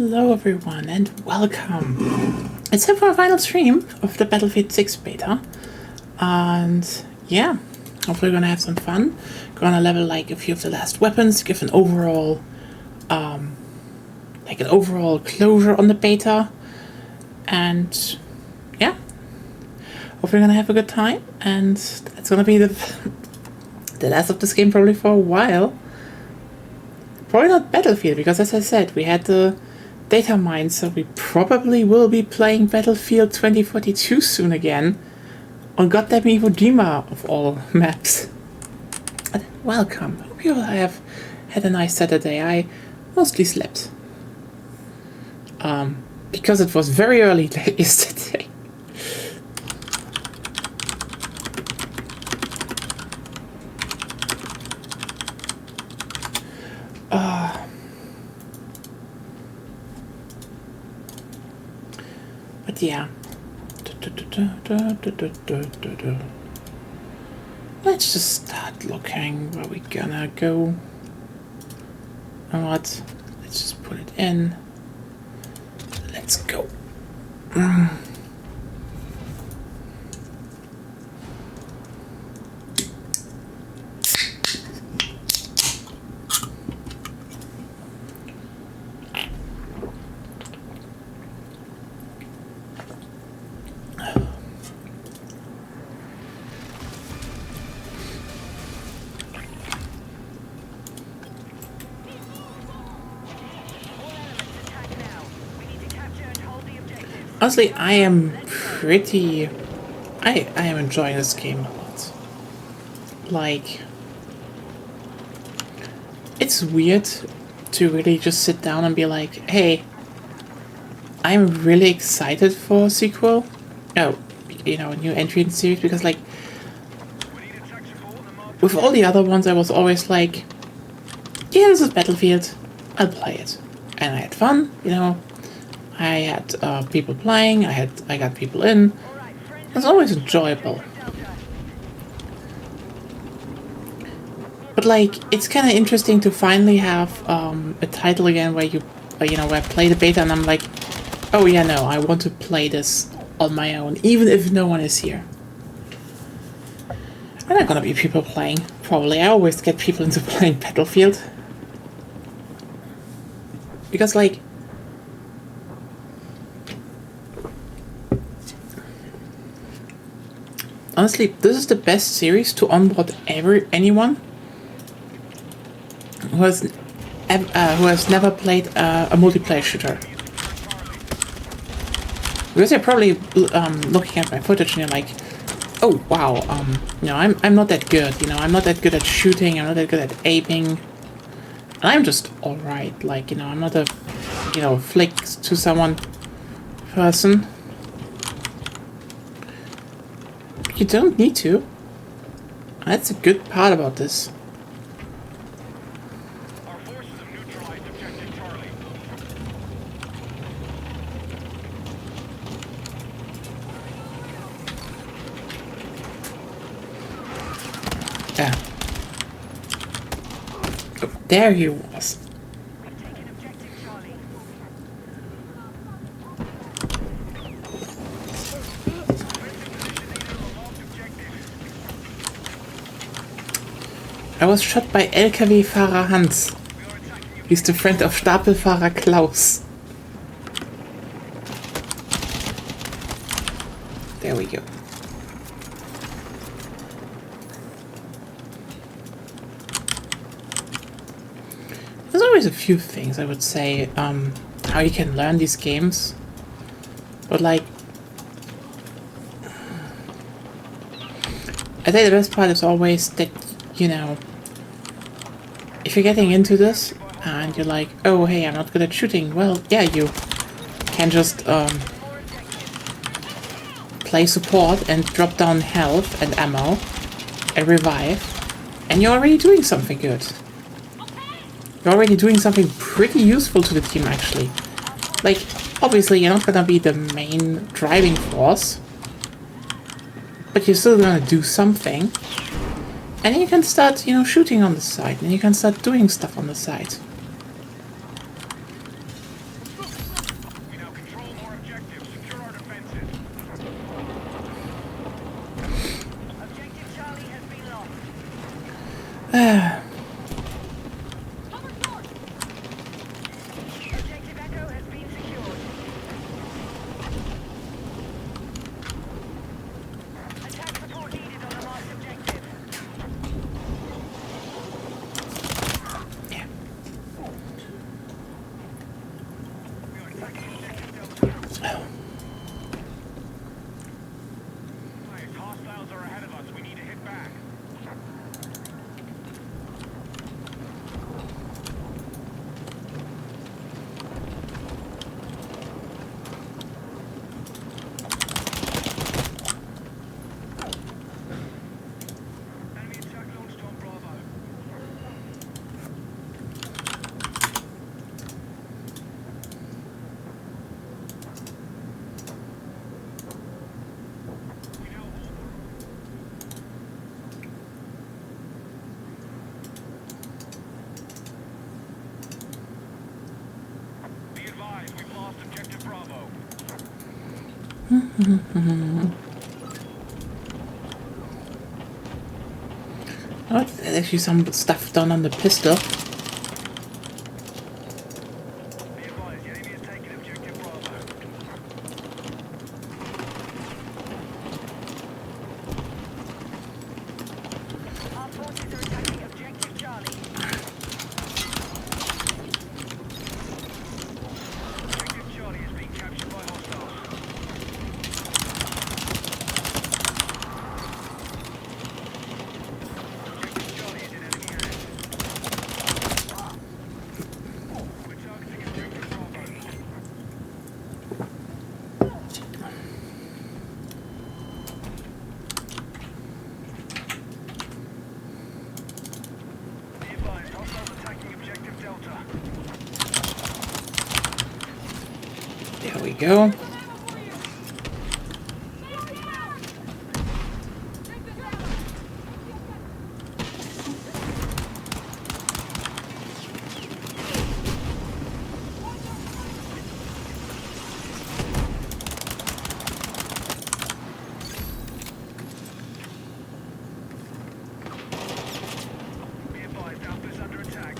Hello everyone and welcome. It's time for a final stream of the Battlefield 6 beta. And yeah, hopefully we're gonna have some fun. Gonna level like a few of the last weapons, give an overall closure on the beta. And yeah. Hopefully we're gonna have a good time, and that's gonna be the last of this game probably for a while. Probably not Battlefield, because as I said, we had the data mine, so we probably will be playing Battlefield 2042 soon again on goddamn Iwo Jima of all maps. And welcome. Hope you all have had a nice Saturday. I mostly slept. Because it was very early yesterday. But yeah. Let's just start looking where we're gonna go. And what? Let's just put it in. Let's go. Honestly, I am enjoying this game a lot. Like, it's weird to really just sit down and be like, hey, I'm really excited for a sequel. Oh, you know, a new entry in the series, because like, with all the other ones I was always like, yeah, this is Battlefield, I'll play it. And I had fun, you know. I had people playing, I got people in. It was always enjoyable. But like, it's kind of interesting to finally have a title again where where I play the beta and I'm like, oh yeah, no, I want to play this on my own, even if no one is here. There are gonna be people playing, probably. I always get people into playing Battlefield. Because like, honestly, this is the best series to onboard anyone who has never played a multiplayer shooter. Because you're probably looking at my footage and you're like, oh wow, I'm not that good. You know, I'm not that good at shooting. I'm not that good at aiming. And I'm just all right. Like, you know, I'm not a flick to someone person. You don't need to. That's a good part about this. Our forces have neutralized objective Charlie. Yeah. Oh, there he was. We've taken objective Charlie. I was shot by LKW-Fahrer Hans. He's the friend of Stapelfahrer Klaus. There we go. There's always a few things I would say, how you can learn these games. But like, I think the best part is always that, you know, if you're getting into this and you're like, oh hey, I'm not good at shooting, well, yeah, you can just play support and drop down health and ammo and revive, and you're already doing something good. You're already doing something pretty useful to the team, actually. Like, obviously you're not gonna be the main driving force, but you're still gonna do something. And then you can start, you know, shooting on the side, and you can start doing stuff on the side. Objective Echo has been secured. Attack support needed on the last objective. Yeah. We are attacking objective Delta. Guys, hostiles are ahead of us. We need to hit back. Enemy attack launched on Bravo. We now hold. Be advised, we've lost objective Bravo. Oh, there's actually some stuff done on the pistol. Be advised, the enemy has taken objective Bravo. Our forces are attacking objective Charlie. Objective Charlie is being captured by hostiles. Objective Charlie is in enemy hands. We're targeting objective Bravo. Be advised, hostiles attacking objective Delta. There we go. Be advised, Alpha's under attack.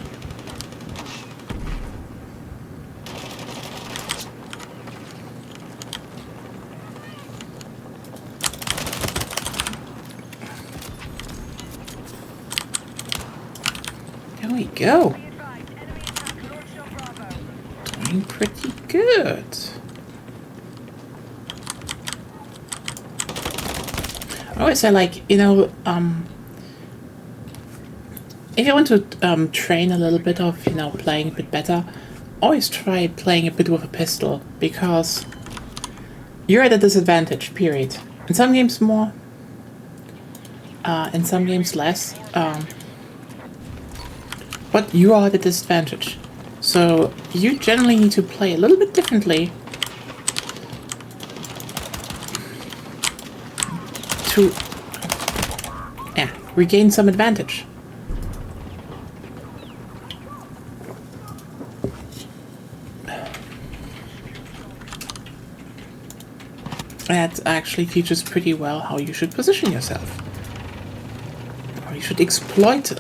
There we go. Be advised, enemy attack launched on Bravo. Doing pretty good. I always say, like, you know, if you want to train a little bit of, you know, playing a bit better, always try playing a bit with a pistol, because you're at a disadvantage, period. In some games more, in some games less, but you are at a disadvantage. So you generally need to play a little bit differently to regain some advantage. That actually teaches pretty well how you should position yourself. How you should exploit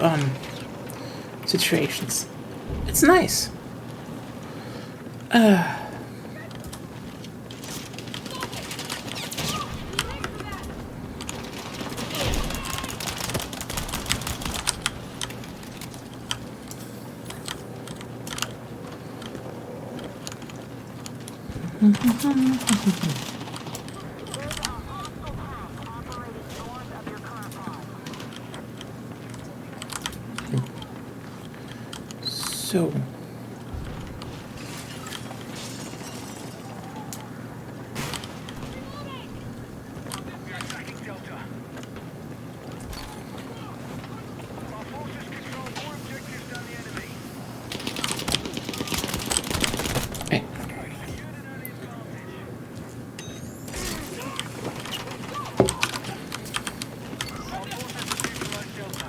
situations. It's nice. So, We are attacking Delta. Our forces control more objectives than the enemy. hey, Secured an early advantage. Our forces have neutralized Delta.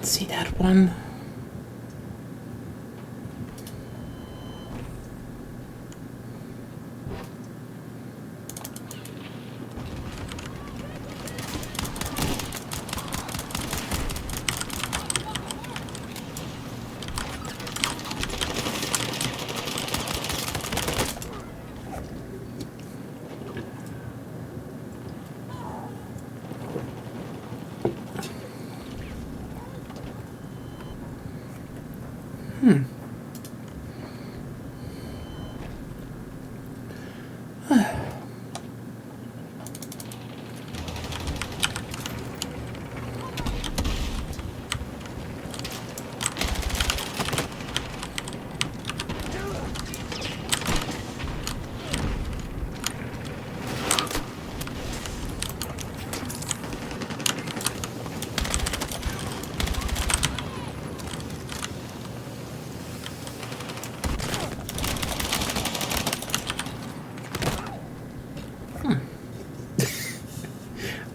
see that one.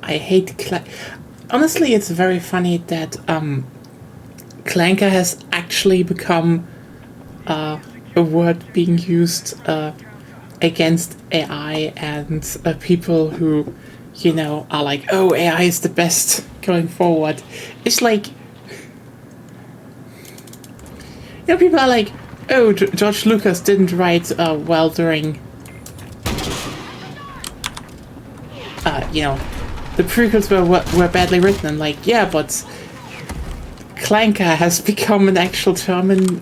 I hate honestly, it's very funny that clanker has actually become a word being used against AI and people who, you know, are like, oh, AI is the best going forward. It's like, you know, people are like, oh, George Lucas didn't write well during, you know, the prequels were badly written. I'm like, yeah, but clanker has become an actual term in,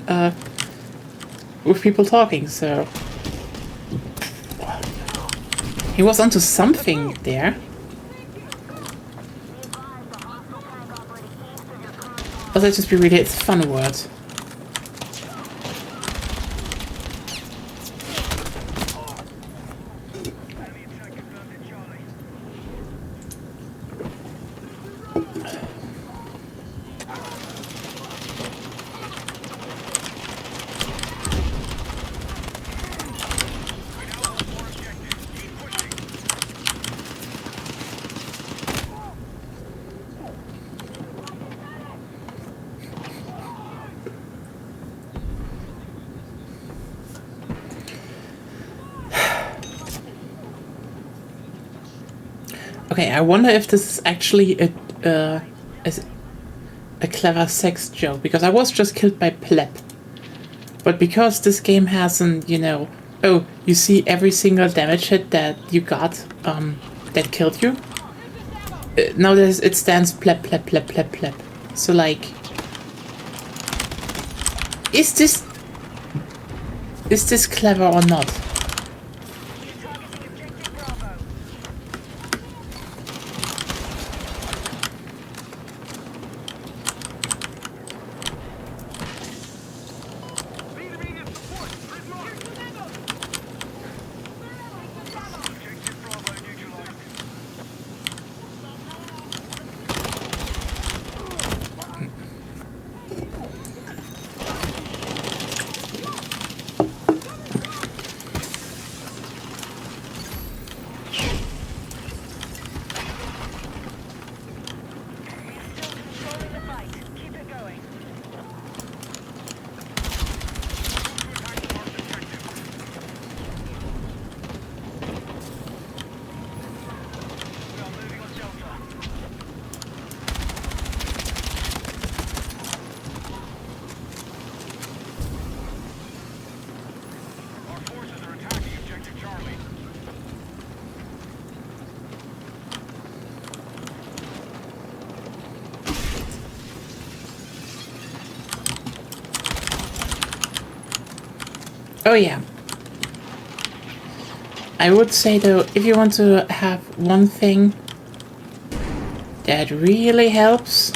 with people talking, so he was onto something there. Or let's just be really, it's a fun word. Okay, I wonder if this is actually a clever sex joke, because I was just killed by pleb. But because this game hasn't, you know, oh, you see every single damage hit that you got that killed you. Now it stands pleb, pleb, pleb, pleb, pleb. So like, is this clever or not? Oh yeah. I would say though, if you want to have one thing that really helps,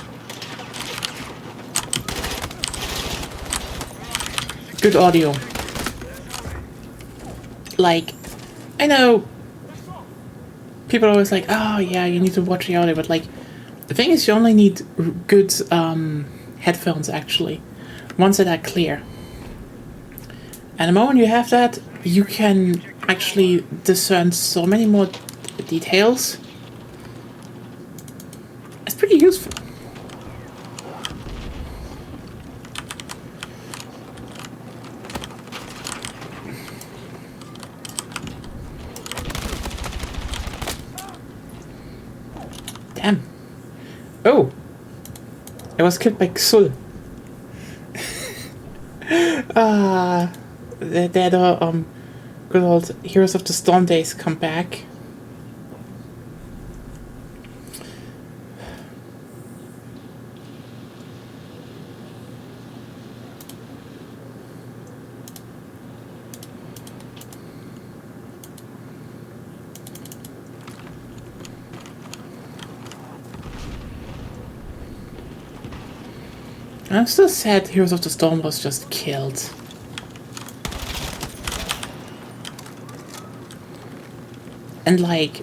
good audio. Like, I know people are always like, oh yeah, you need to watch the audio, but like, the thing is you only need good headphones actually, ones that are clear. And the moment you have that, you can actually discern so many more details. It's pretty useful. Oh! I was killed by Xul. The good old Heroes of the Storm days come back. I'm still sad Heroes of the Storm was just killed. And like...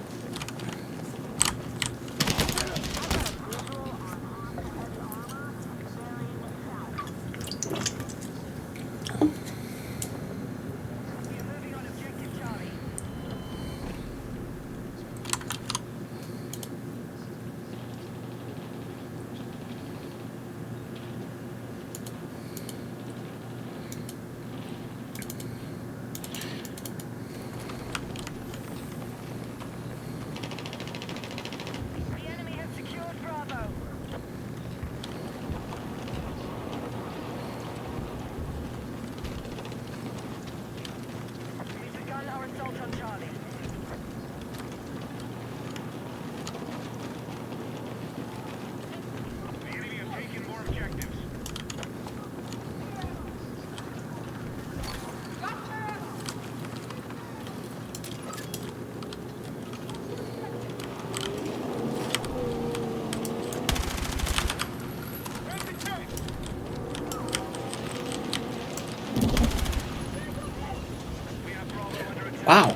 Wow.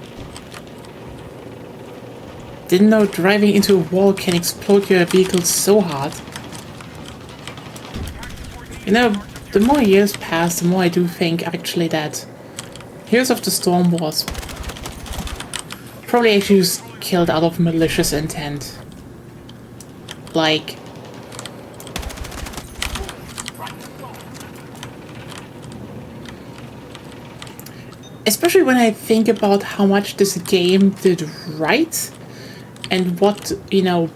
Didn't know driving into a wall can explode your vehicle so hard. You know, the more years pass, the more I do think actually that Heroes of the Storm was probably actually just killed out of malicious intent. Like... especially when I think about how much this game did right, and what, you know,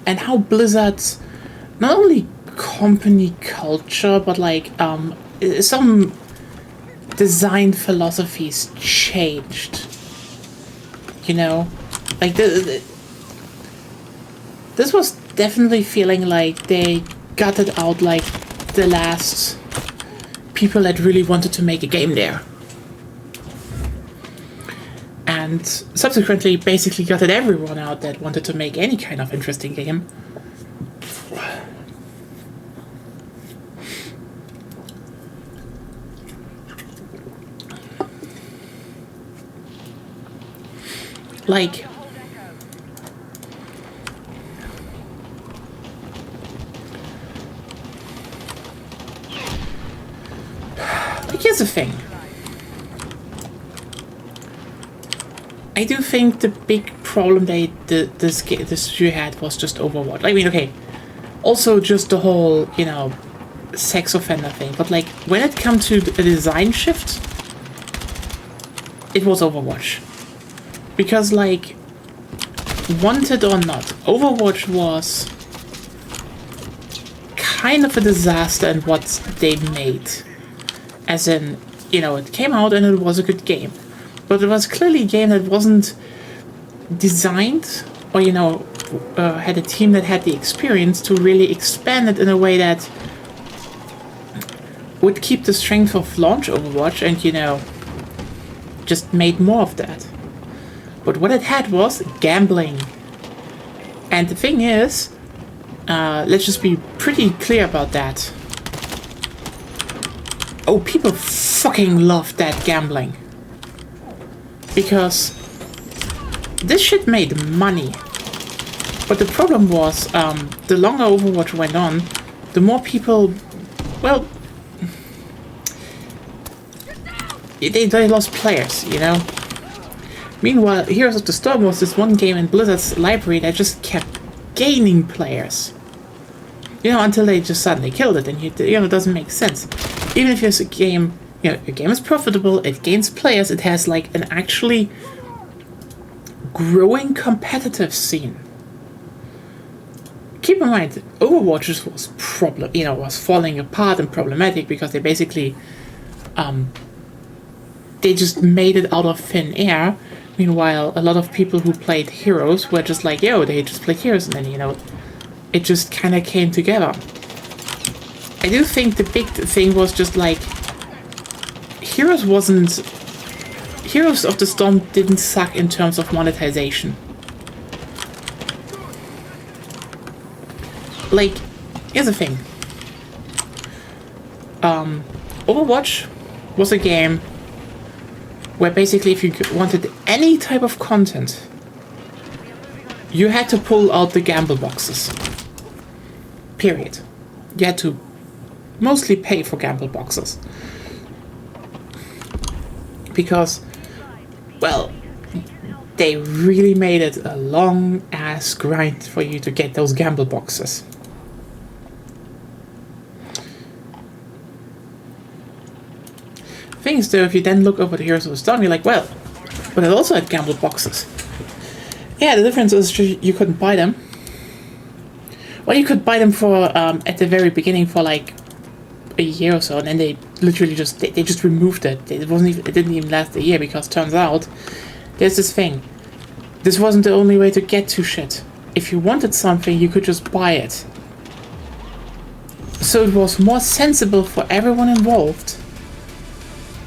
and how Blizzard's not only company culture, but like some design philosophies changed. You know, like this was definitely feeling like they gutted out like the last people that really wanted to make a game there. And subsequently basically gutted everyone out that wanted to make any kind of interesting game. Like... here's the thing. I do think the big problem this studio had was just Overwatch. I mean, okay, also just the whole, you know, sex offender thing. But like, when it comes to a design shift, it was Overwatch. Because like, wanted or not, Overwatch was kind of a disaster in what they made. As in, you know, it came out and it was a good game. But it was clearly a game that wasn't designed, or, you know, had a team that had the experience to really expand it in a way that would keep the strength of launch Overwatch and, you know, just made more of that. But what it had was gambling. And the thing is, let's just be pretty clear about that. Oh, people fucking loved that gambling. Because this shit made money. But the problem was, the longer Overwatch went on, the more people, well, they lost players, you know? Meanwhile, Heroes of the Storm was this one game in Blizzard's library that just kept gaining players. You know, until they just suddenly killed it, and you know, it doesn't make sense. Even if it's a game, you know, a game is profitable, it gains players, it has like an actually growing competitive scene. keep in mind, Overwatch was was falling apart and problematic because they basically, they just made it out of thin air. Meanwhile, a lot of people who played Heroes were just like, yo, they just played Heroes, and then, it just kind of came together. I do think the big thing was just like, Heroes of the Storm didn't suck in terms of monetization. Like, here's the thing. Overwatch was a game where basically if you wanted any type of content, you had to pull out the gamble boxes. Period. You had to mostly pay for gamble boxes. Because, well, they really made it a long ass grind for you to get those gamble boxes. Things though, if you then look over the Heroes of the Storm, you're like, well, but it also had gamble boxes. Yeah, the difference is you couldn't buy them. Well, you could buy them for at the very beginning for like a year or so, and then they literally just they just removed it. It didn't even last a year because turns out there's this thing. This wasn't the only way to get to shit. If you wanted something, you could just buy it. So it was more sensible for everyone involved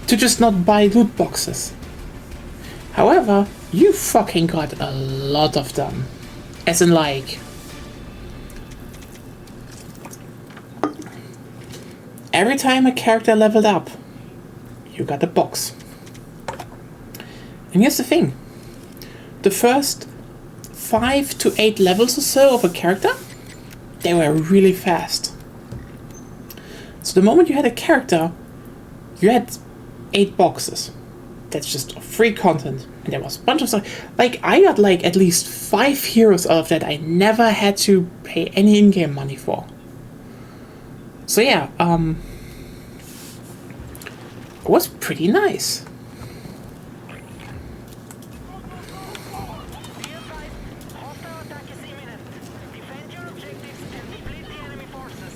to just not buy loot boxes. However, you fucking got a lot of them. As in like, every time a character leveled up, you got a box. And here's the thing. The first 5 to 8 levels or so of a character, they were really fast. So the moment you had a character, you had 8 boxes. That's just free content. And there was a bunch of stuff. Like, I got like at least 5 heroes out of that I never had to pay any in-game money for. So yeah, it was pretty nice. Hostile attack is imminent. Defend your objectives and deplete the enemy forces.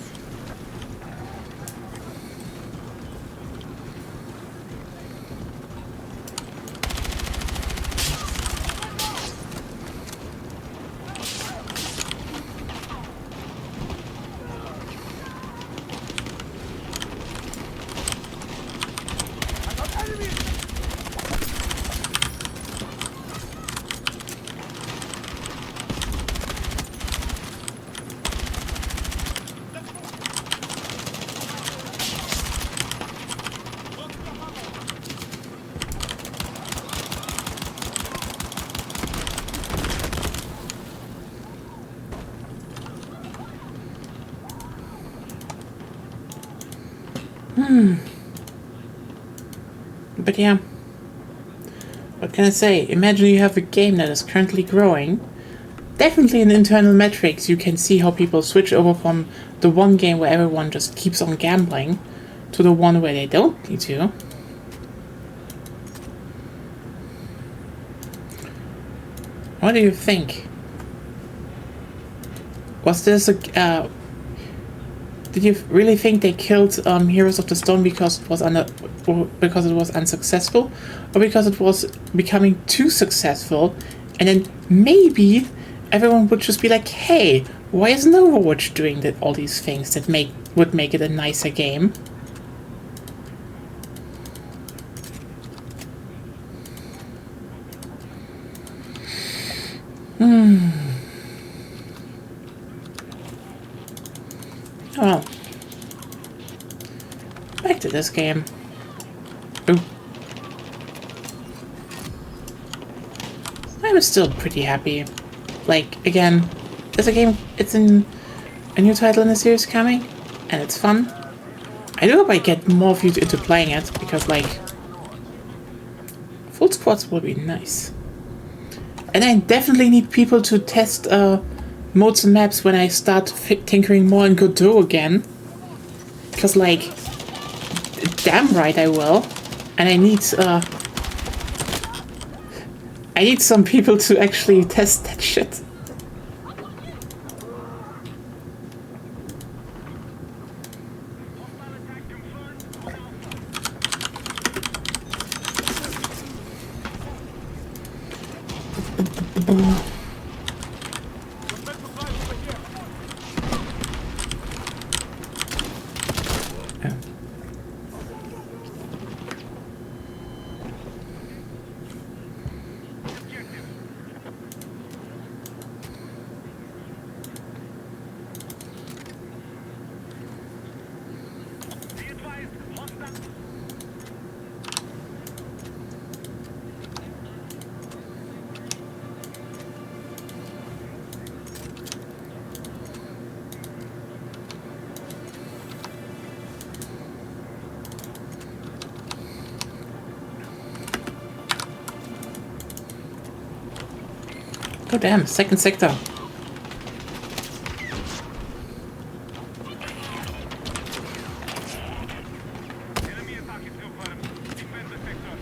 But yeah, what can I say? Imagine you have a game that is currently growing. Definitely in internal metrics, you can see how people switch over from the one game where everyone just keeps on gambling to the one where they don't need to. What do you think? Was this a... did you really think they killed Heroes of the Storm because it was unsuccessful, or because it was becoming too successful, and then maybe everyone would just be like, "Hey, why isn't Overwatch doing all these things that would make it a nicer game?" Well, back to this game. Ooh. I'm still pretty happy. Like, again, there's a game, it's in a new title in the series coming, and it's fun. I do hope I get more of you into playing it, because, like, full squads will be nice. And I definitely need people to test modes and maps when I start tinkering more in Godot again. Because, like, damn right I will. And I need some people to actually test that shit. Yeah. Be advised, hostile. Oh damn, second sector. Enemy attack is confirmed. Defend the sector.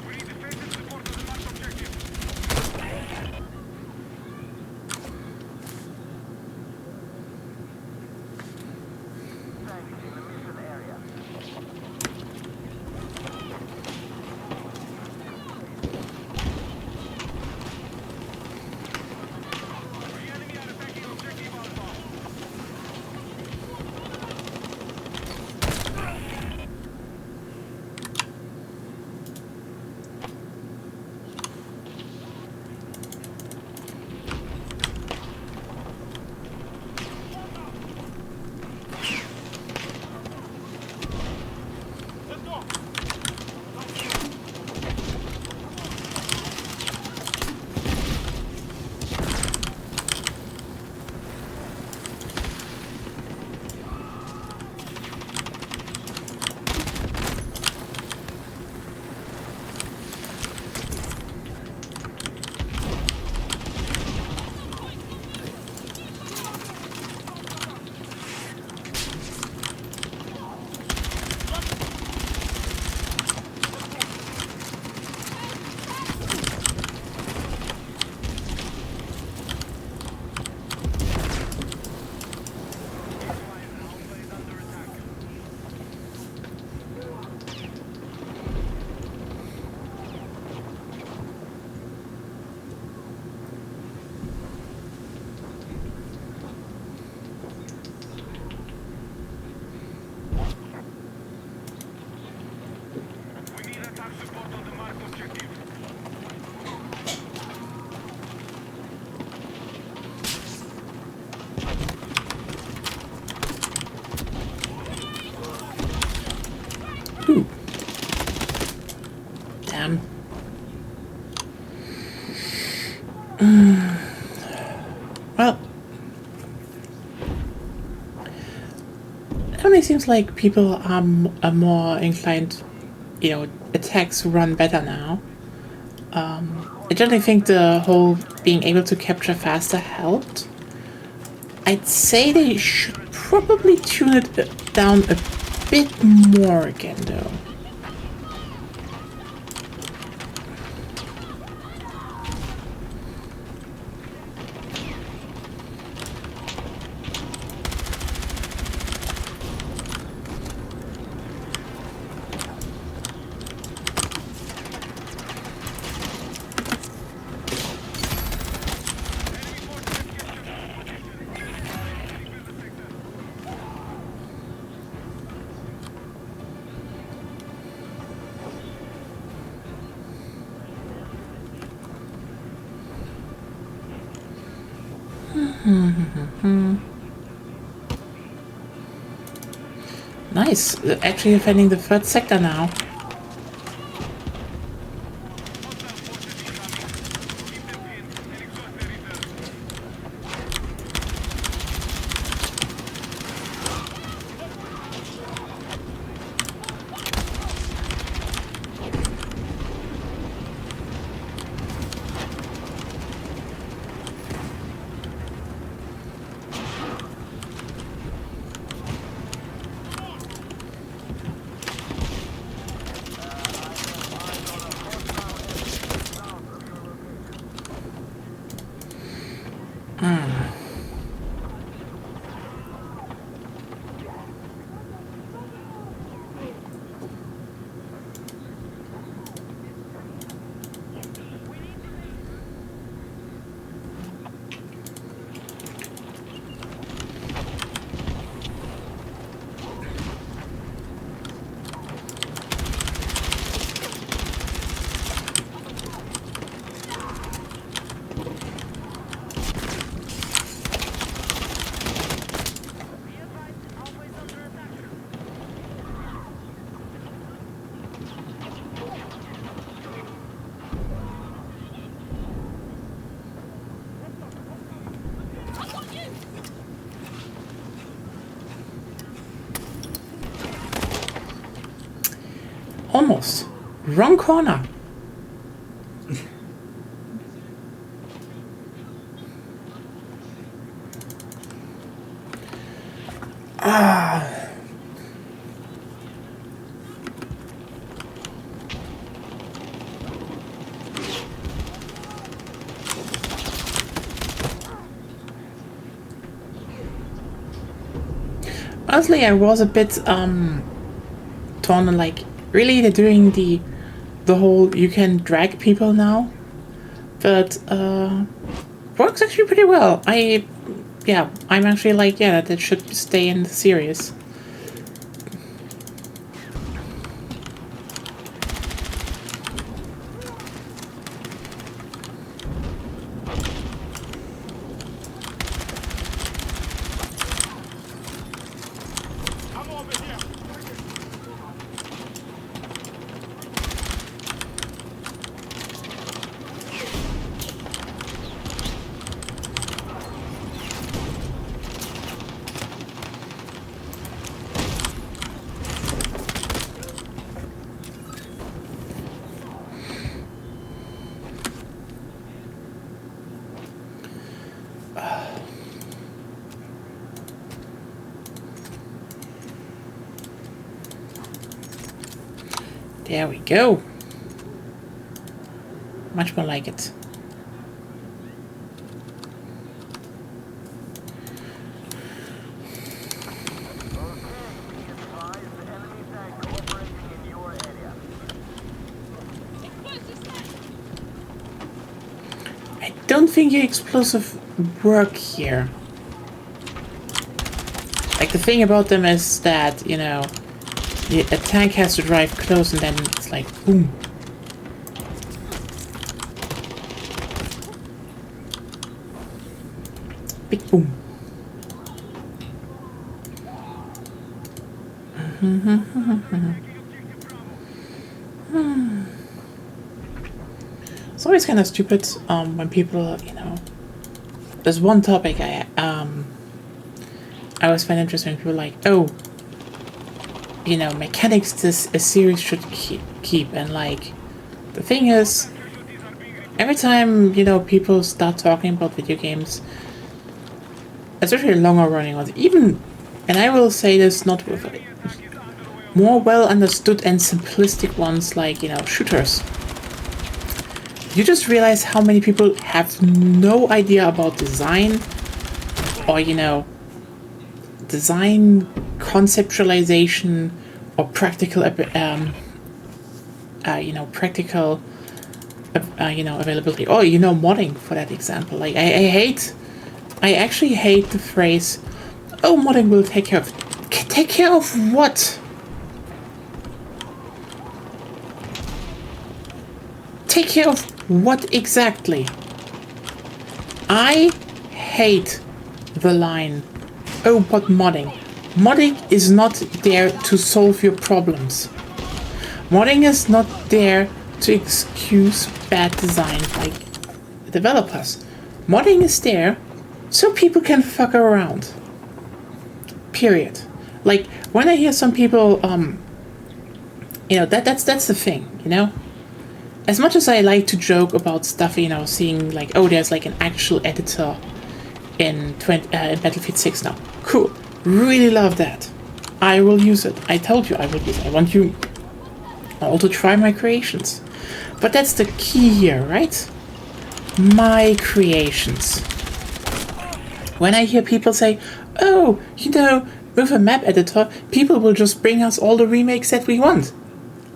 We need defensive support to the marked objective. Targeting the mission area. The enemy are attacking objective Alpha. Let's go. Alpha is under attack. We need attack support on the marked objective. Ooh. Damn. Well, it only seems like people are more inclined, attacks run better now. I generally think the whole being able to capture faster helped. I'd say they should probably tune it down a bit more again, though. Nice. Actually defending the third sector now. Almost. Wrong corner. Honestly, I was a bit torn on, like, really they're doing the whole you can drag people now, but works actually pretty well. I'm actually like, yeah, that should stay in the series. There we go. Much more like it. I don't think your explosive work here. Like, the thing about them is that, you know, a tank has to drive close and then it's like, boom. Big boom. It's always kind of stupid when people, you know, there's one topic I always find interesting when people are like, oh, you know, mechanics this a series should keep, and like, the thing is, every time, you know, people start talking about video games, especially longer running ones, even, and I will say this, not with more well understood and simplistic ones like, you know, shooters, you just realize how many people have no idea about design, or, you know, design conceptualization, or practical you know, practical you know, availability, or, you know, modding, for that example. Like, I actually hate the phrase, oh, modding will take care of. Take care of what? Take care of what exactly? I hate the line, oh, but modding. Modding is not there to solve your problems. Modding is not there to excuse bad design by developers. Modding is there so people can fuck around. Period. Like, when I hear some people, you know, that's the thing, you know? As much as I like to joke about stuff, you know, seeing like, oh, there's like an actual editor in Battlefield 6 now. Cool. Really love that. I will use it. I told you I will use it. I want you all to try my creations. But that's the key here, right? My creations. when I hear people say, oh, with a map editor, people will just bring us all the remakes that we want.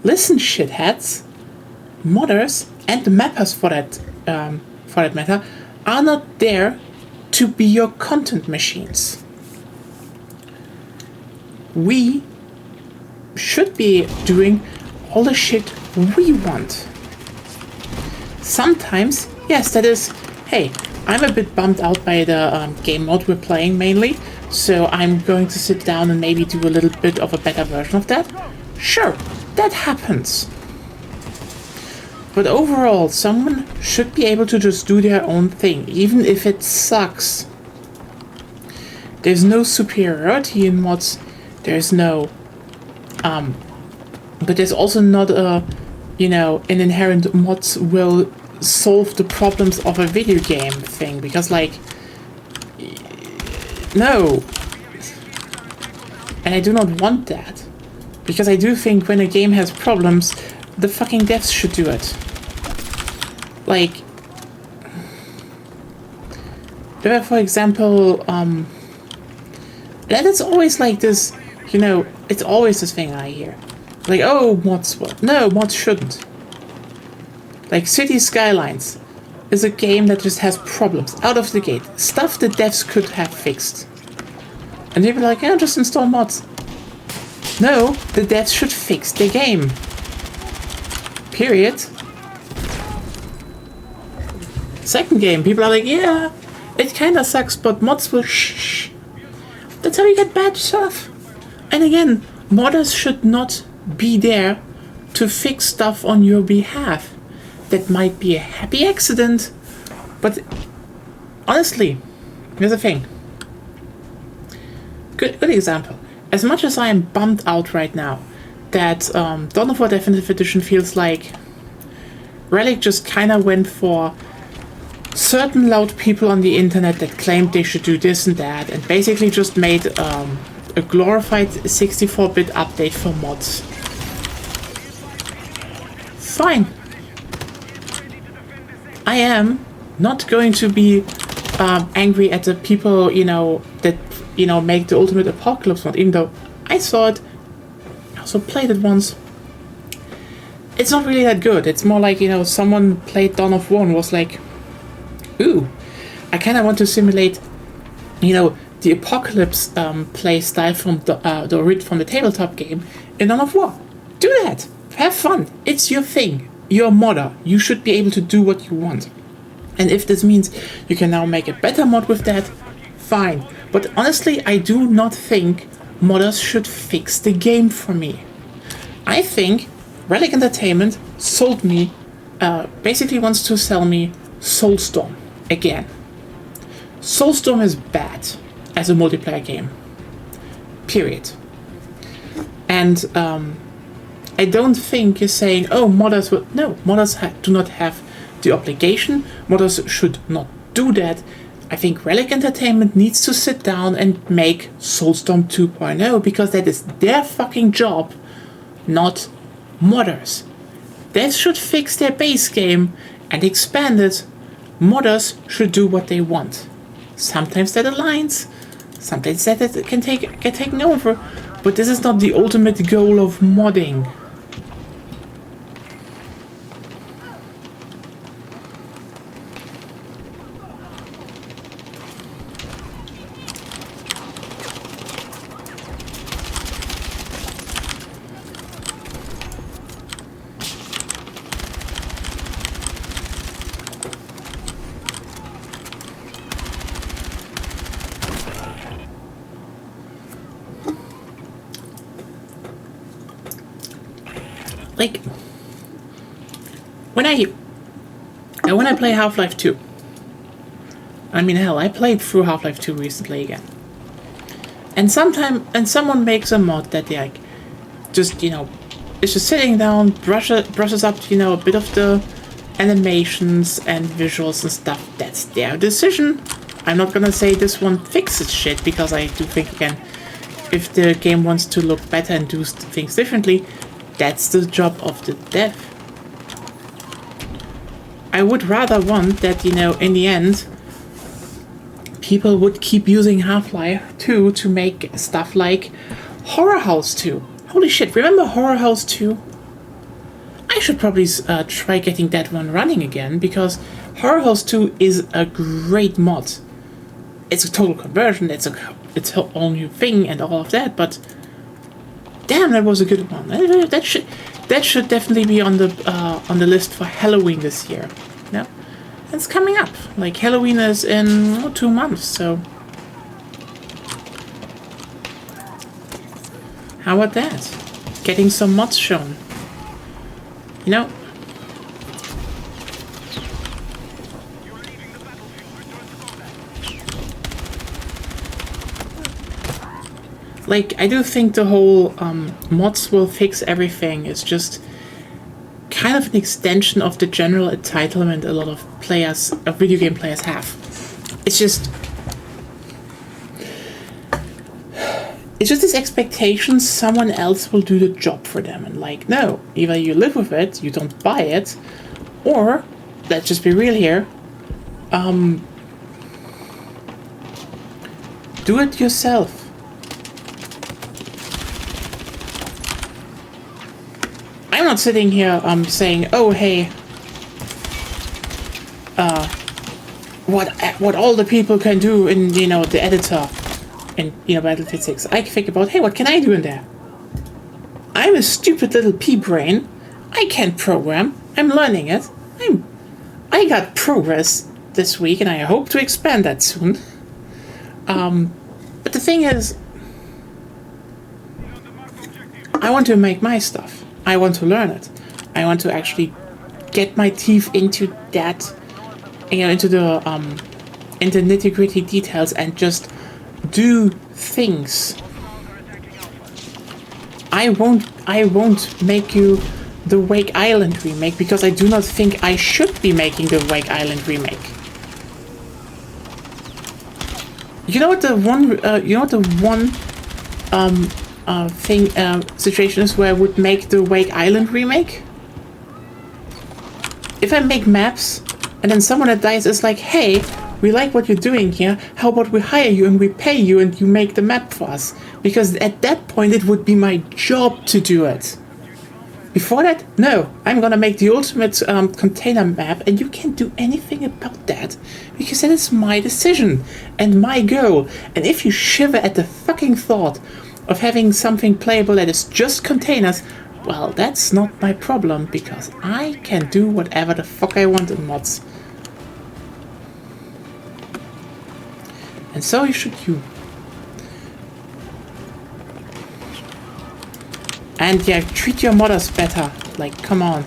Listen, shitheads. Modders and the mappers for that matter are not there to be your content machines. We should be doing all the shit we want. Sometimes, yes, that is, hey, I'm a bit bummed out by the game mode we're playing mainly, so I'm going to sit down and maybe do a little bit of a better version of that. Sure, that happens. But overall, someone should be able to just do their own thing, even if it sucks. There's no superiority in mods, there's no, but there's also not an inherent mods will solve the problems of a video game thing, because, like, no. And I do not want that. Because I do think when a game has problems, the fucking devs should do it. Like, there are, for example, that is always like this, it's always this thing I hear. Like, oh, mods, what? No, mods shouldn't. Like, City Skylines is a game that just has problems out of the gate. Stuff the devs could have fixed. And people are like, yeah, just install mods. No, the devs should fix the game. Period. Second game, people are like, yeah, it kinda sucks, but mods will shh. That's how you get bad stuff. And again, modders should not be there to fix stuff on your behalf. That might be a happy accident, but honestly, here's the thing. Good example. As much as I am bummed out right now that Dawn of War Definitive Edition feels like Relic just kinda went for certain loud people on the internet that claimed they should do this and that, and basically just made a glorified 64-bit update for mods. Fine. I am not going to be angry at the people, that, make the Ultimate Apocalypse mod, even though I saw it, I also played it once. It's not really that good. It's more like, someone played Dawn of War and was like, ooh, I kind of want to simulate, the Apocalypse play style from from the tabletop game in Dawn of War. Do that. Have fun. It's your thing. You're a modder. You should be able to do what you want. And if this means you can now make a better mod with that, fine. But honestly, I do not think modders should fix the game for me. I think Relic Entertainment sold me, basically wants to sell me Soulstorm again. Soulstorm is bad as a multiplayer game. Period. And I don't think you're saying, oh, modders will... No, modders do not have the obligation. Modders should not do that. I think Relic Entertainment needs to sit down and make Soulstorm 2.0 because that is their fucking job, not modders. They should fix their base game and expand it. Modders should do what they want. Sometimes that aligns, sometimes that can get taken over, but this is not the ultimate goal of modding. Like, when I play Half-Life 2, I mean, hell, I played through Half-Life 2 recently again. And someone makes a mod that they like, just, it's just sitting down, brushes up, a bit of the animations and visuals and stuff. That's their decision. I'm not gonna say this one fixes shit, because I do think, again, if the game wants to look better and do things differently, that's the job of the dev. I would rather want that, in the end, people would keep using Half-Life 2 to make stuff like Horror House 2. Holy shit, remember Horror House 2? I should probably try getting that one running again, because Horror House 2 is a great mod. It's a total conversion, it's a all new thing and all of that, but damn, that was a good one. That should definitely be on the list for Halloween this year. Yeah, it's coming up. Like Halloween is in 2 months, so how about that? Getting some mods shown. You know. Like, I do think the whole mods will fix everything is just kind of an extension of the general entitlement a lot of players, video game players have. It's just this expectation someone else will do the job for them. And like, no, either you live with it, you don't buy it, or, let's just be real here, do it yourself. I'm not sitting here saying, oh hey, what all the people can do in the editor in Battlefield 6. I think about, hey, what can I do in there? I'm a stupid little pea brain. I can't program. I'm learning it. I got progress this week, and I hope to expand that soon. But the thing is, I want to make my stuff. I want to learn it. I want to actually get my teeth into that, into the nitty-gritty details and just do things. I won't make you the Wake Island remake because I do not think I should be making the Wake Island remake. You know what the one situation is where I would make the Wake Island remake? If I make maps and then someone that dies is like, hey, we like what you're doing here, how about we hire you and we pay you and you make the map for us? Because at that point it would be my job to do it. Before that, no, I'm gonna make the ultimate container map and you can't do anything about that. Because that is my decision and my goal. And if you shiver at the fucking thought of having something playable that is just containers, well, that's not my problem, because I can do whatever the fuck I want in mods. And so should you. And yeah, treat your modders better. Like, come on.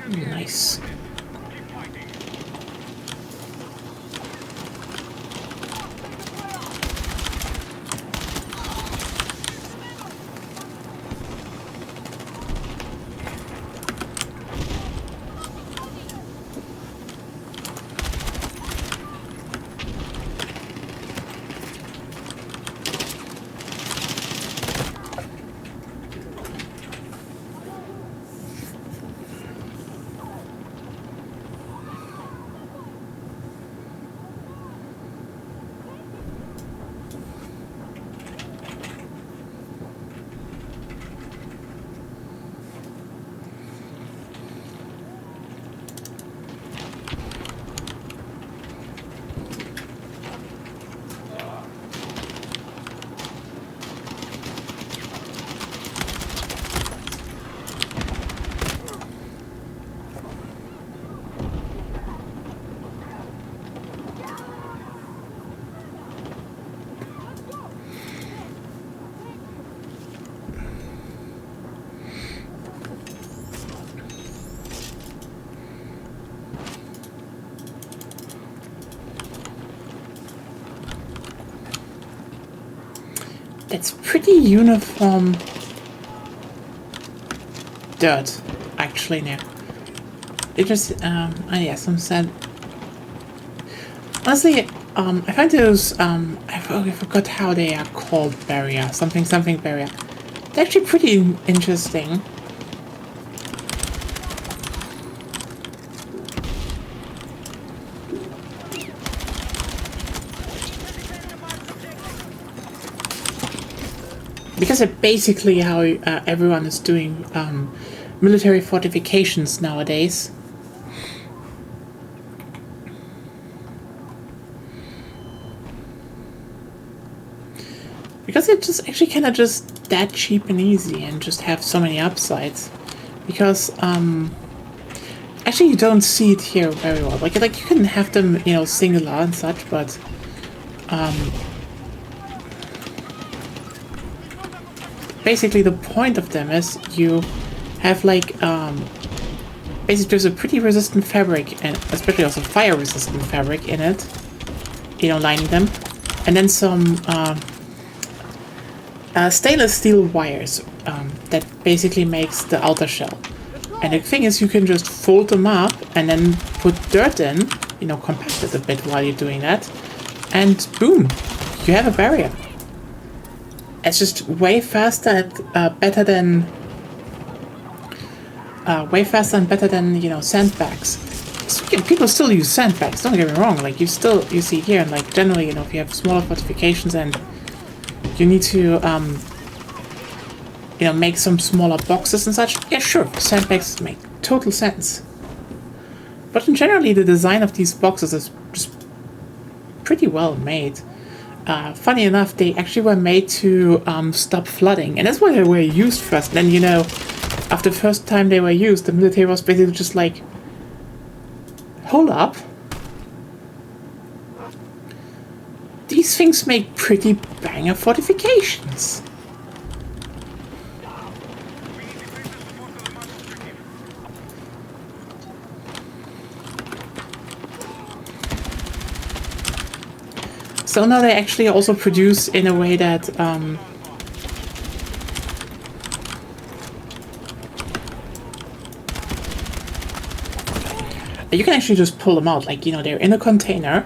Nice. It's pretty uniform dirt, actually, now. It just, yeah, some sand. Honestly, I find those, I forgot how they are called, barrier. Something barrier. They're actually pretty interesting. Because it's basically how everyone is doing military fortifications nowadays. Because it's just actually kind of just that cheap and easy and just have so many upsides. Because actually you don't see it here very well. Like you can have them, you know, singular and such, but basically the point of them is you have like basically there's a pretty resistant fabric and especially also fire resistant fabric in it, you know, lining them, and then some stainless steel wires that basically makes the outer shell. And the thing is, you can just fold them up and then put dirt in, you know, compact it a bit while you're doing that, and boom, you have a barrier. It's just way faster and better than you know, sandbags. People still use sandbags. Don't get me wrong. Like you see here, and like generally, you know, if you have smaller fortifications and you need to, you know, make some smaller boxes and such. Yeah, sure, sandbags make total sense. But in generally, the design of these boxes is just pretty well made. Funny enough, they actually were made to stop flooding, and that's why they were used first. Then, you know, after the first time they were used, the military was basically just like, hold up. These things make pretty banger fortifications. So now they actually also produce in a way that you can actually just pull them out, like, you know, they're in a container,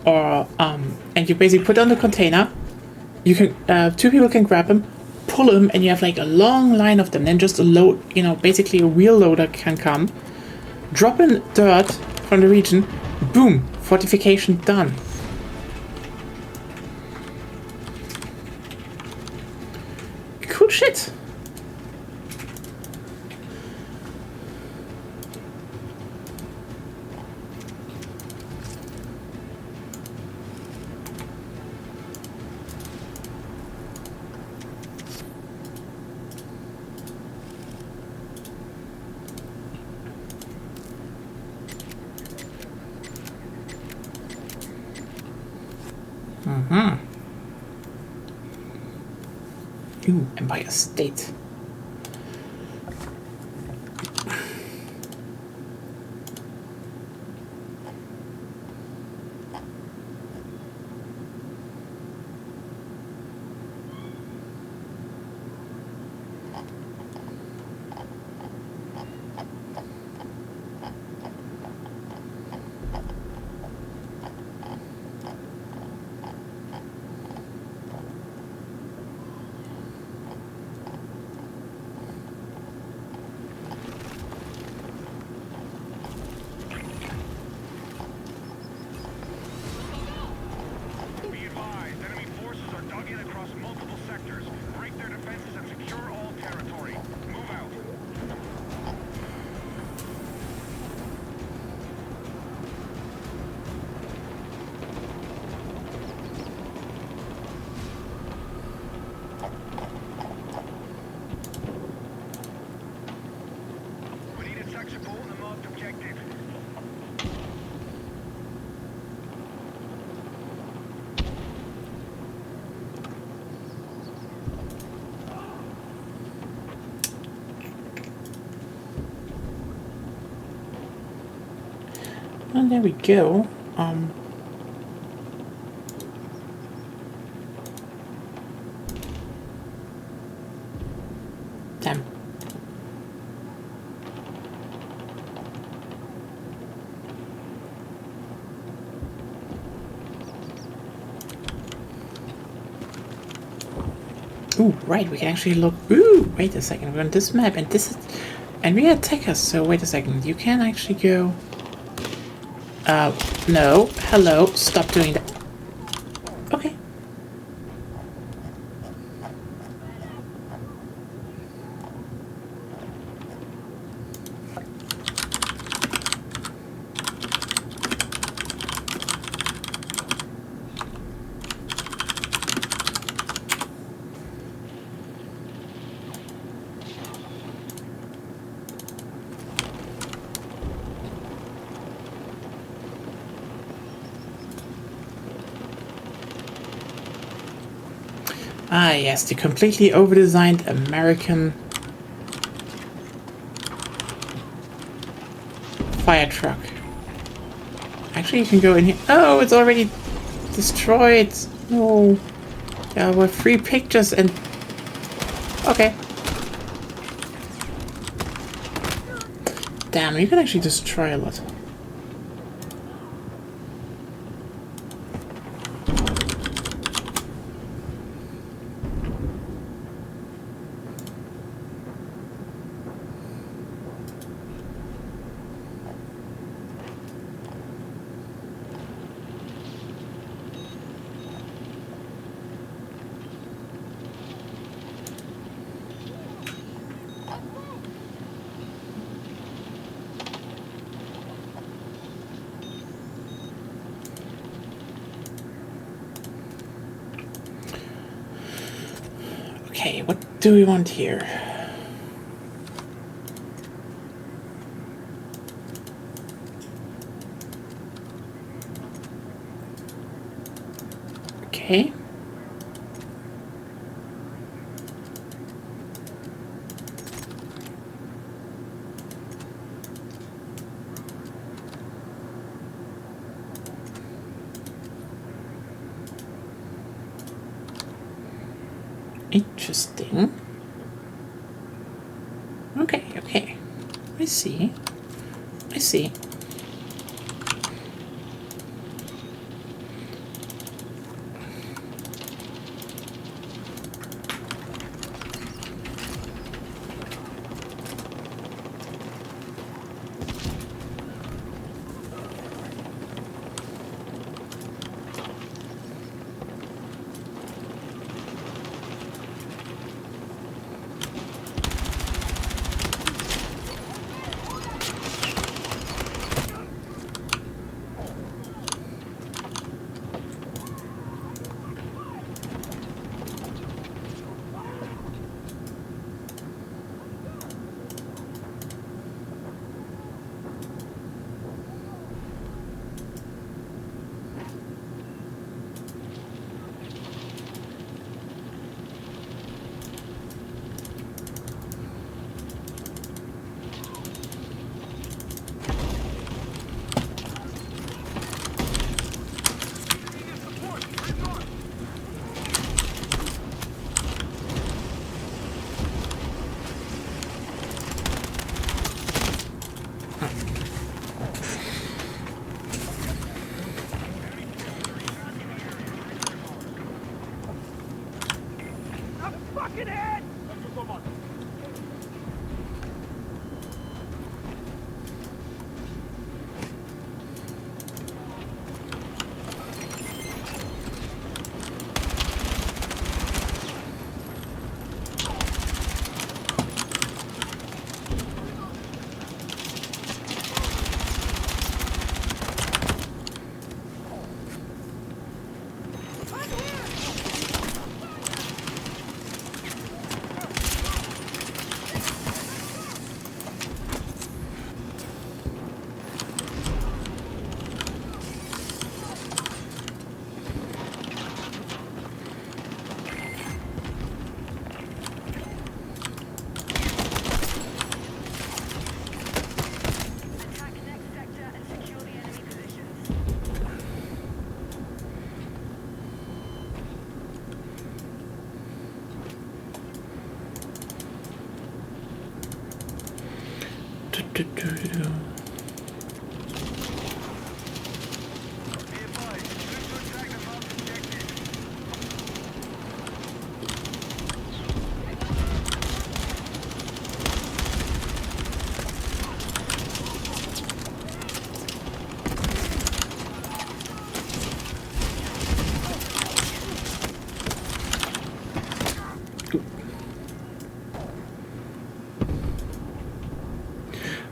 or and you basically put on the container. You can two people can grab them, pull them, and you have like a long line of them. Then just a load, you know, basically a wheel loader can come, drop in dirt from the region, boom, fortification done. Cool shit. Ooh, Empire State. And there we go. Damn. Ooh, right, we can actually look. Ooh, wait a second, we're on this map, and this is. And we attack us, so wait a second, you can actually go. No. Hello, stop doing that. Okay. Ah, yes, the completely over-designed American fire truck. Actually, you can go in here. Oh, it's already destroyed. No. There were 3 pictures and... Okay. Damn, you can actually destroy a lot. Okay, what do we want here? Okay. Interesting. Okay, okay. I see. I see.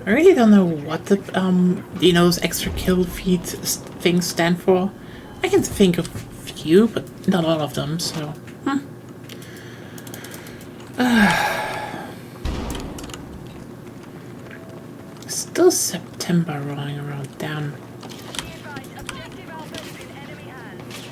I really don't know what the those extra kill feed things stand for. I can think of a few, but not all of them. So, still September rolling around. Damn. Be advised, objective Alpha is in enemy hands.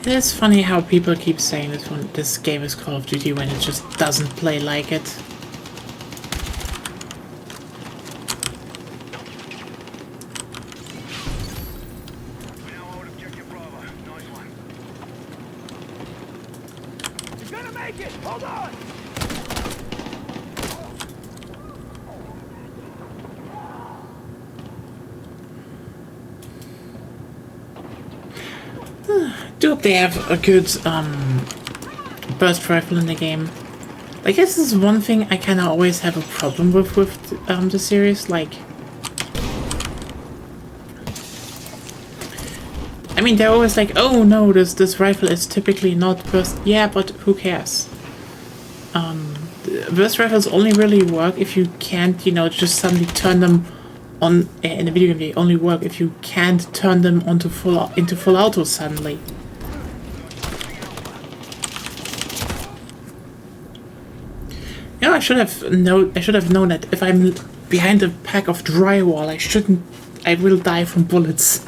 It is funny how people keep saying this game is Call of Duty when it just doesn't play like it. We now hold objective Bravo. Nice one. You're gonna make it! Hold on! Do hope they have a good burst rifle in the game. I guess this is one thing I kind of always have a problem with the series. Like, I mean, they're always like, "Oh no, this rifle is typically not burst." Yeah, but who cares? Burst rifles only really work if you can't, just suddenly turn them on in a video game. They only work if you can't turn them into full auto suddenly. I should have known that if I'm behind a pack of drywall, I will die from bullets.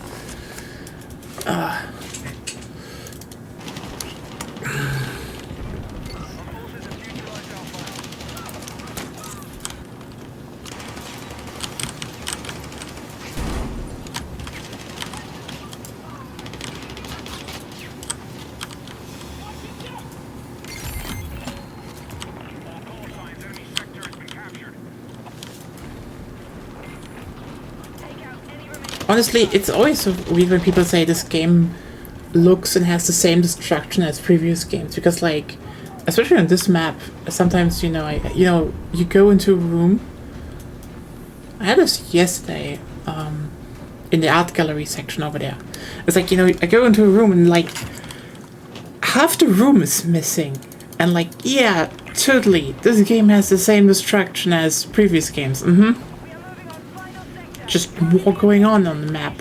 Honestly, it's always so weird when people say this game looks and has the same destruction as previous games, because, like, especially on this map, sometimes you go into a room. I had this yesterday, in the art gallery section over there. It's like, I go into a room and, like, half the room is missing, and, like, yeah, totally, this game has the same destruction as previous games. Just more going on the map.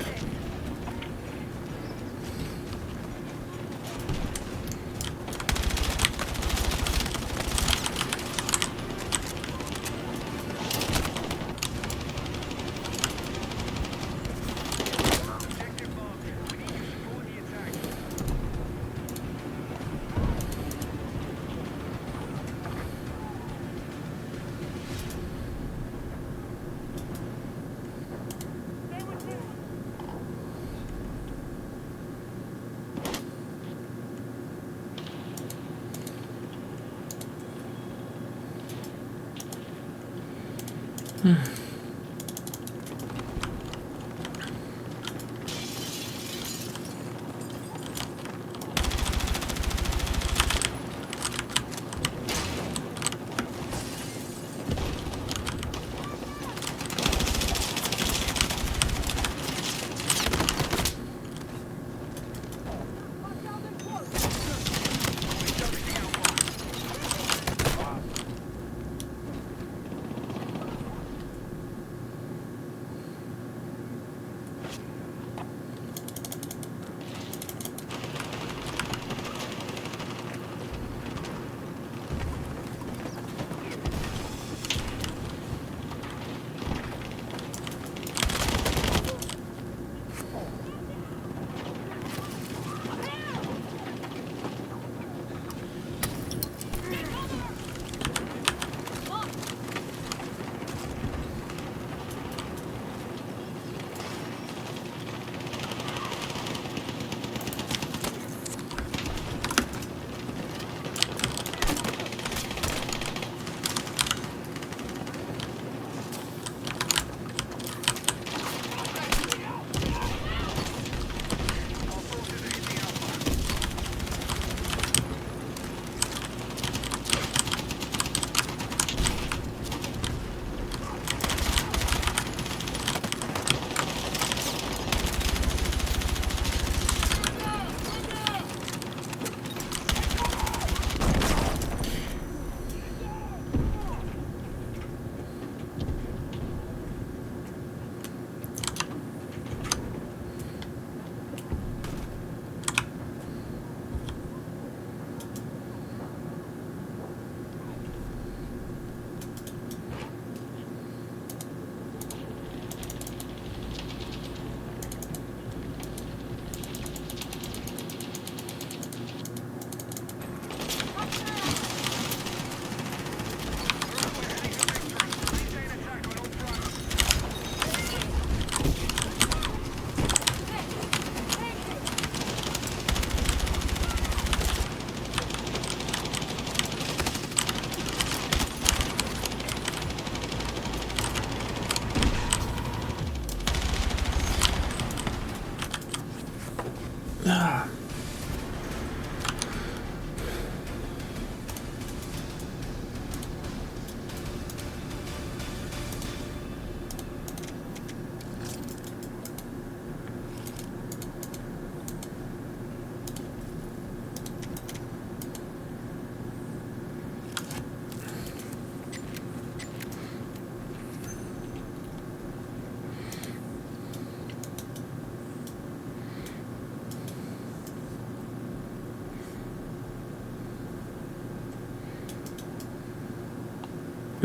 Ah.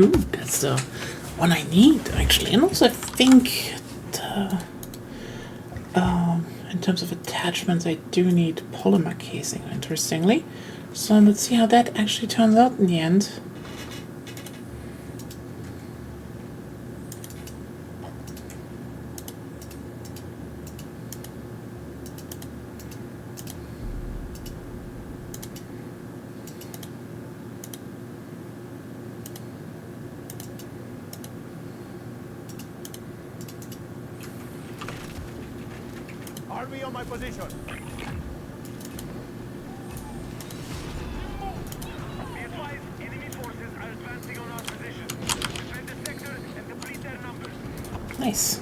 Ooh, that's the one I need, actually. And also, I think in terms of attachments, I do need polymer casing, interestingly. So let's see how that actually turns out in the end. Army on my position. Be advised, enemy forces are advancing on our position. Defend the sector and complete their numbers. Nice.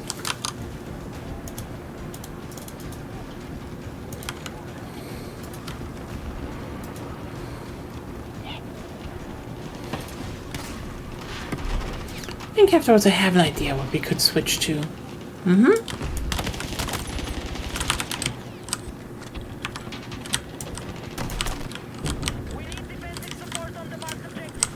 I think afterwards I have an idea what we could switch to. We need defensive support on the marked objective.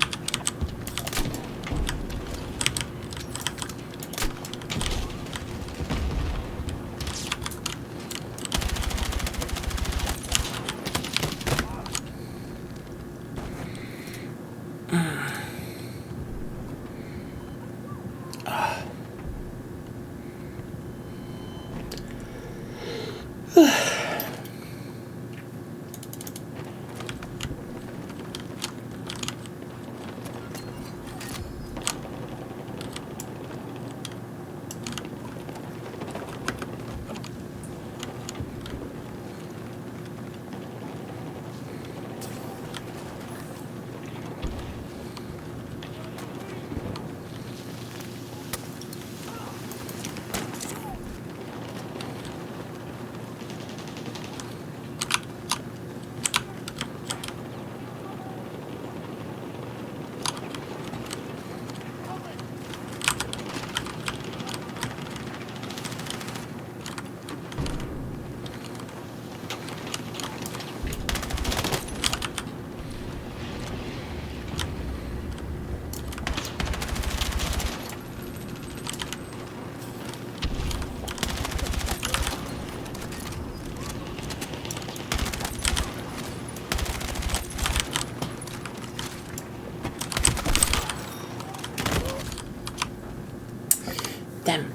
Damn.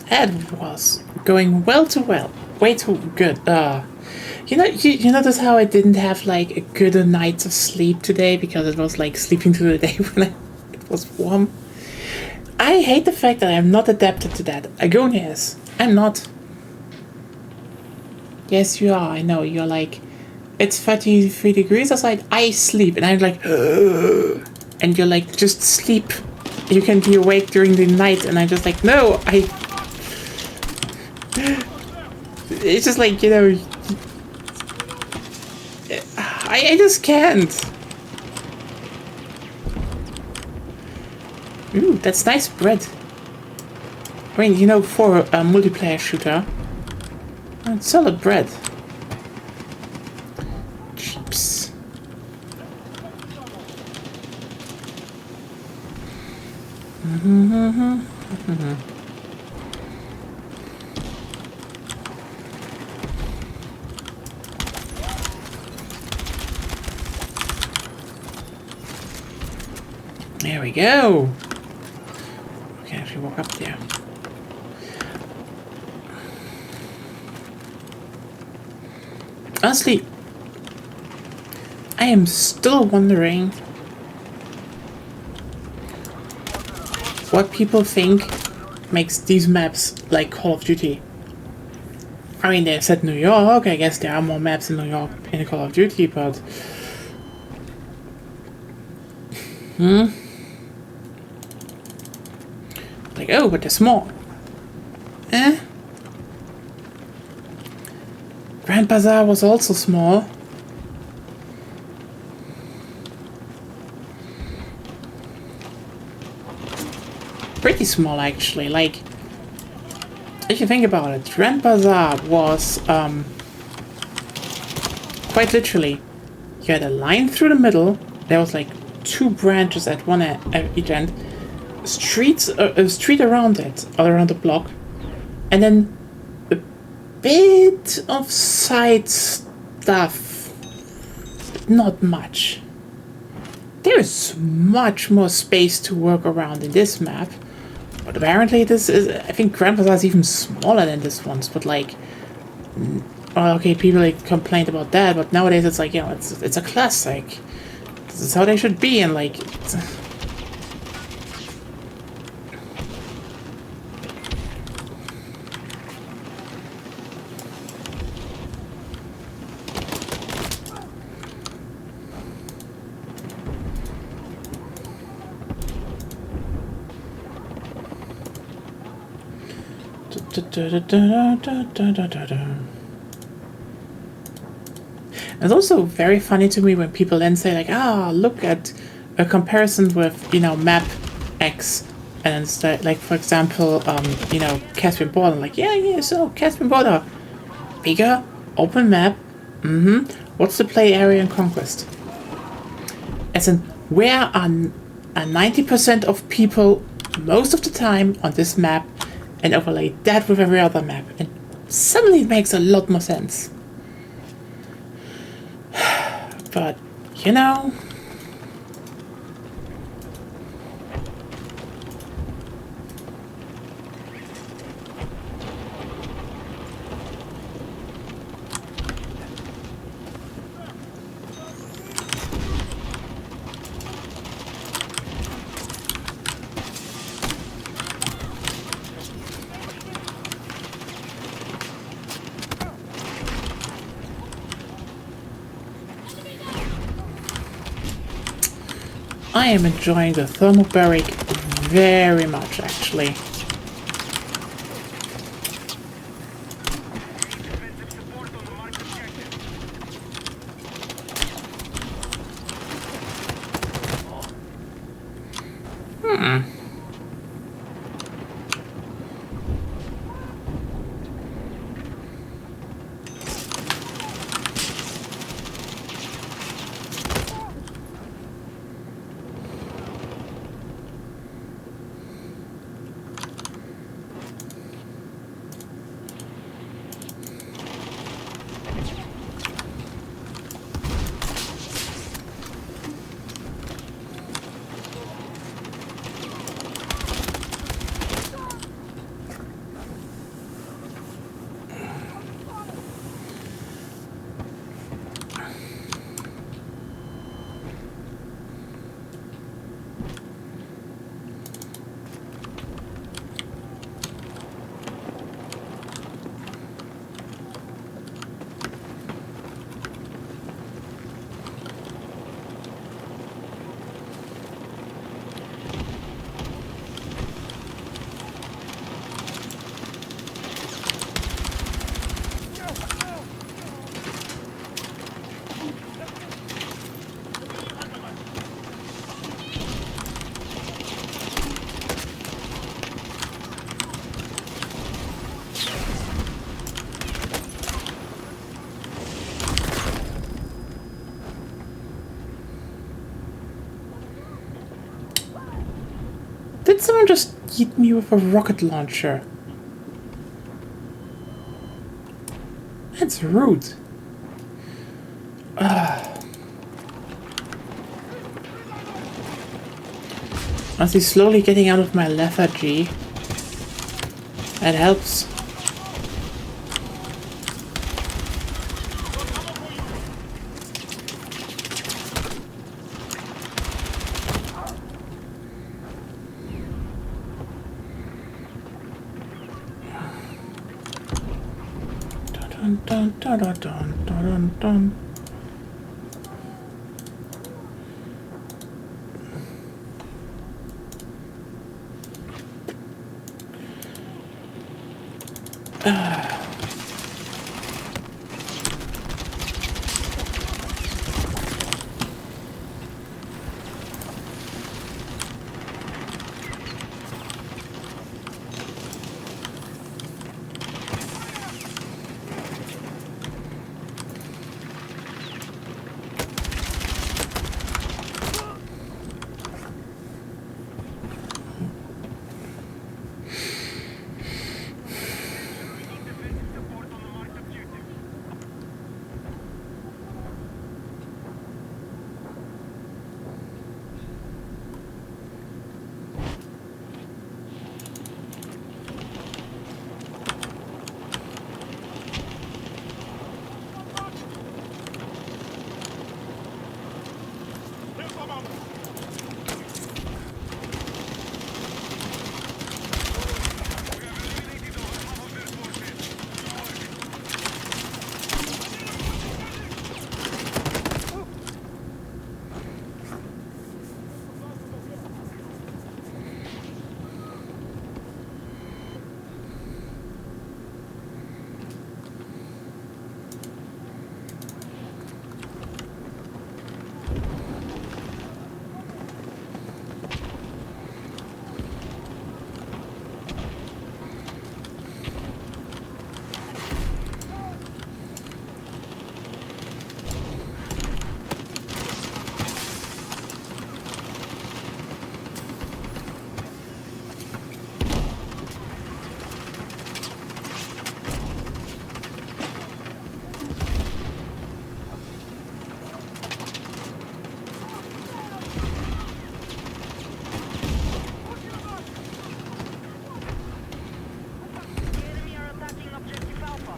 That was going way too good. You notice how I didn't have like a good night of sleep today because it was like sleeping through the day when it was warm. I hate the fact that I'm not adapted to that. Agonias. I'm not. Yes, you are. I know. You're like, it's 33 degrees outside. I sleep. And I'm like, ugh. And you're like, just sleep. You can be awake during the night. And I'm just like, no, it's just like, I just can't. Ooh, that's nice bread. I mean, for a multiplayer shooter, it's solid bread. Chips. There we go. We can actually walk up there. Honestly, I am still wondering what people think makes these maps like Call of Duty. I mean, they said New York. I guess there are more maps in New York in Call of Duty, but like, oh, but they're small. Eh? Grand Bazaar was also small. Pretty small, actually. Like, if you think about it, Grand Bazaar was quite literally, you had a line through the middle. There was like 2 branches at one at each end, streets, a street around it, all around the block, and then a bit of side stuff, but not much. There is much more space to work around in this map, but apparently this is, I think Grand Bazaar is even smaller than this one's, but like, well, okay, people like complained about that, but nowadays it's like, you know, it's a classic. This is how they should be, and like, it's also very funny to me when people then say like, ah, look at a comparison with, you know, map X, and instead, like, for example, you know, Caspian Border. Like, yeah, so Caspian Border, bigger, open map. What's the play area in Conquest? As in, where are 90% of people most of the time on this map, and overlay that with every other map, and suddenly it makes a lot more sense. But, you know, I am enjoying the thermobaric very much, actually. Defensive support on the marked objective. Did someone just hit me with a rocket launcher? That's rude. As he's slowly getting out of my lethargy. That helps. Dun, dun, dun, dun, dun, dun, dun. Defensive support on the marked objective. The enemy are attacking objective Alpha.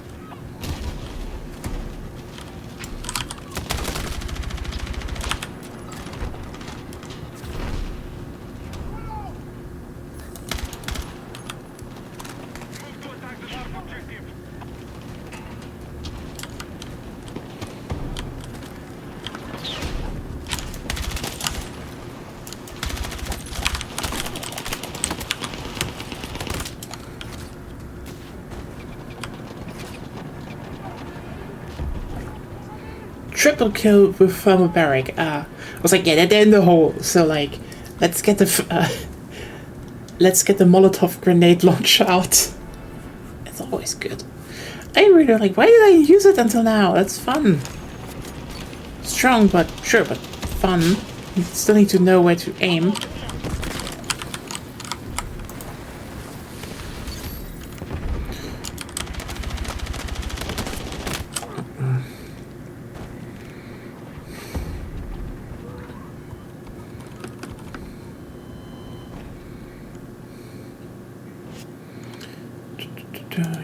Move to attack the marked objective. Triple kill with thermobaric. I was like, yeah, they're in the hole. So like, let's get the Molotov grenade launcher out. It's always good. I really like. Why did I use it until now? That's fun. Strong, but sure, but fun. You still need to know where to aim.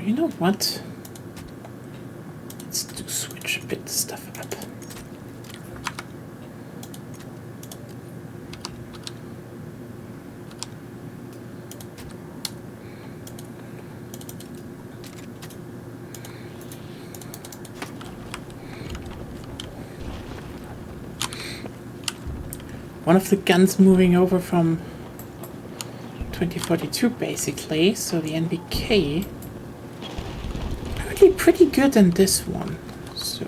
You know what? Let's do switch a bit stuff up. One of the guns moving over from 2042 basically, so the NBK pretty good in this one. So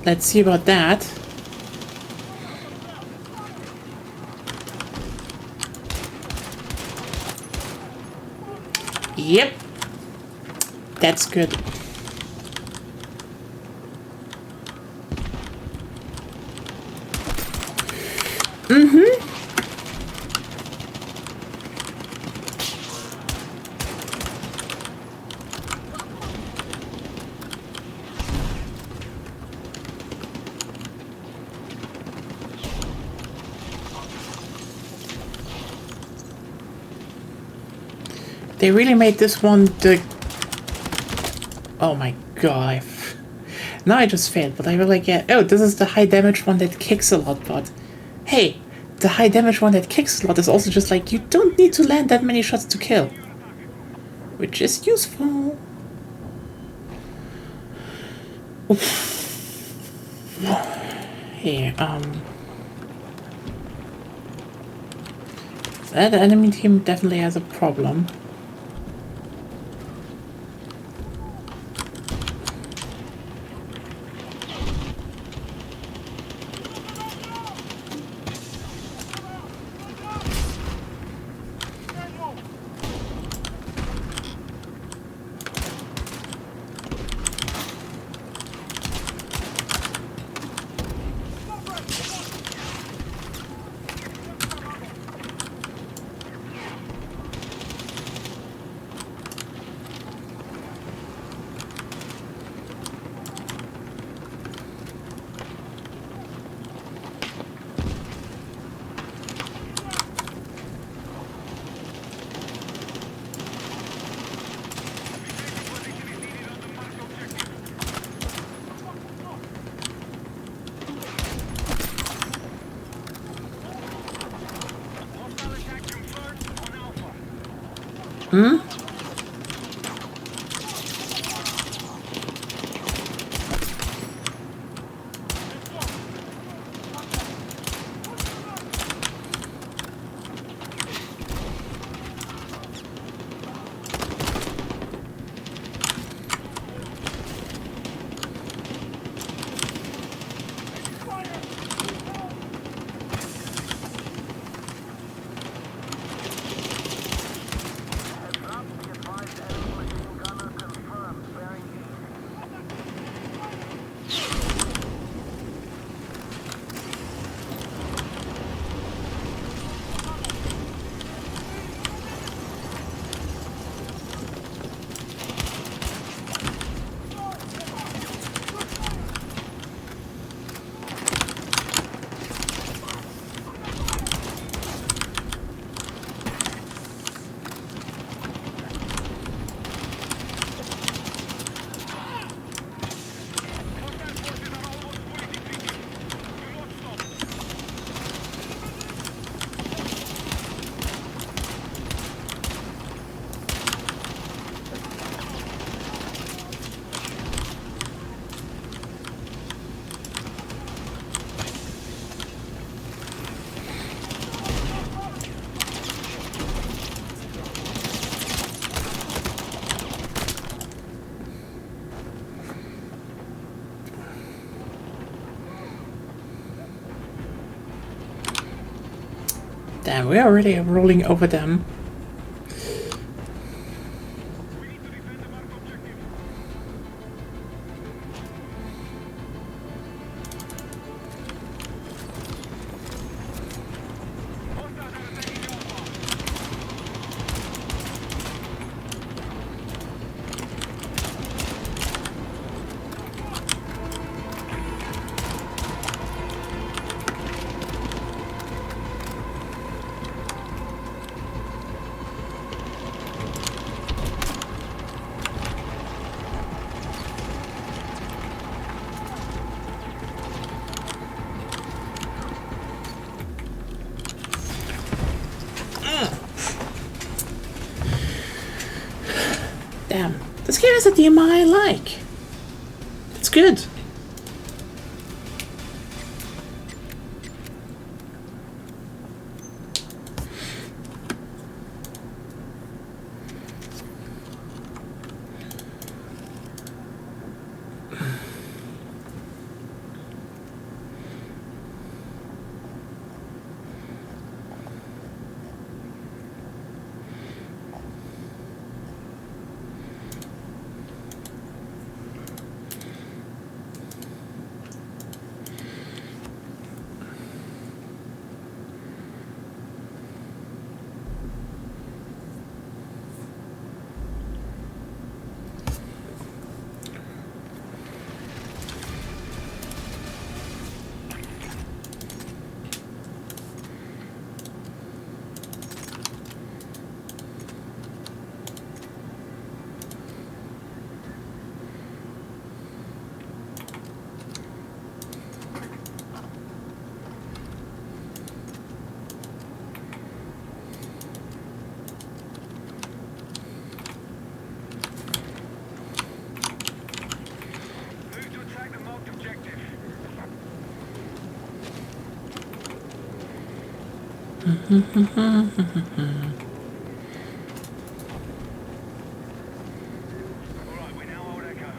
let's see about that. Yep. That's good. Mm-hmm. They really made this one the... Oh my god. Now I just failed, but I really get... Oh, this is the high damage one that kicks a lot, but... Hey, the high damage one that kicks a lot is also just like, you don't need to land that many shots to kill. Which is useful. Here, that enemy team definitely has a problem. Hostile attack confirmed on Alpha. Hmm? Hostile forces are almost fully defeated. Do not stop. Damn, we're already rolling over them. We need to defend the mark objective. Hostiles are attacking Alpha. Damn. This game has a DMI I like. It's good. Alright, we now hold Echo.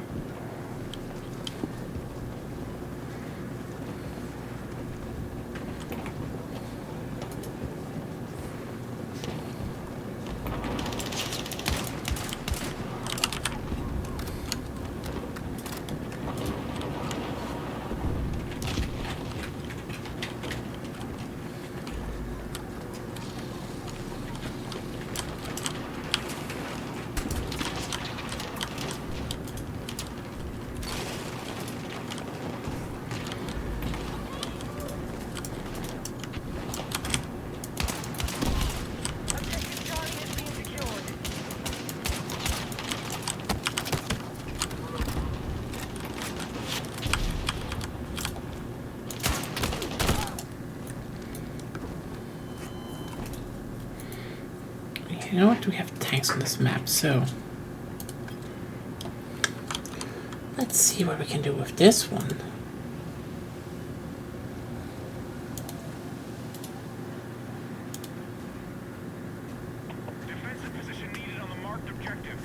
Objective Charlie is being secured. You know what? We have tanks on this map, so let's see what we can do with this one. Defensive position needed on the marked objective.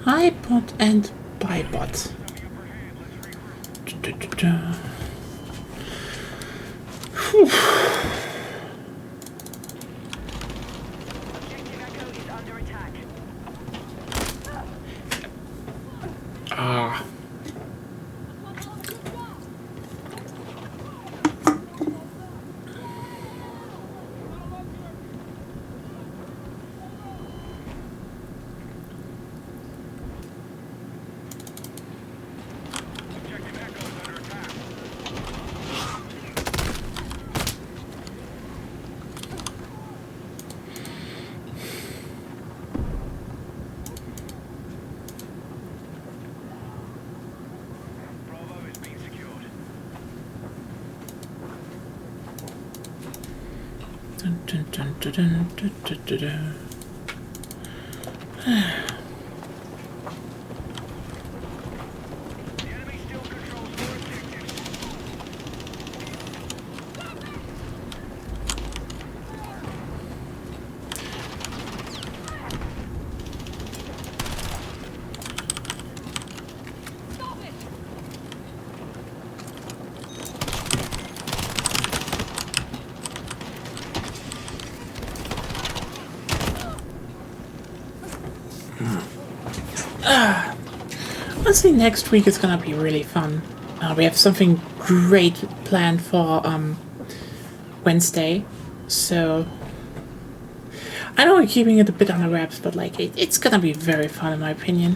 iPod and Bybot. Objective Echo is under attack. Ah. Objective Echo is under attack. Bravo is being secured. Dun, dun, dun, dun, dun, dun, dun, dun, dun. The enemy still controls more objectives. Honestly, next week is gonna be really fun. We have something great planned for Wednesday, so I know we're keeping it a bit on the wraps, but like it's gonna be very fun in my opinion.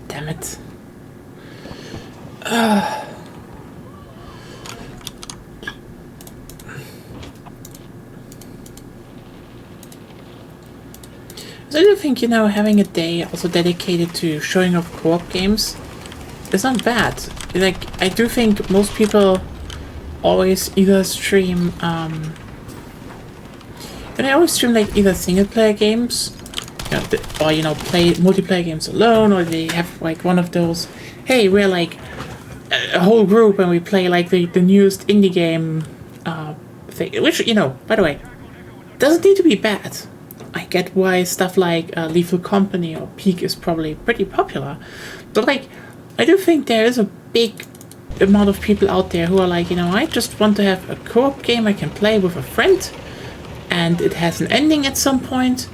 Damn it. think, you know, having a day also dedicated to showing off co-op games is not bad. Like, I do think most people always either stream, and I always stream like either single player games, you know, or, you know, play multiplayer games alone, or they have like one of those, hey, we're like a whole group and we play like the newest indie game thing, which, you know, by the way, doesn't need to be bad. I get why stuff like Lethal Company or Peak is probably pretty popular, but like, I do think there is a big amount of people out there who are like, you know, I just want to have a co-op game I can play with a friend, and it has an ending at some point.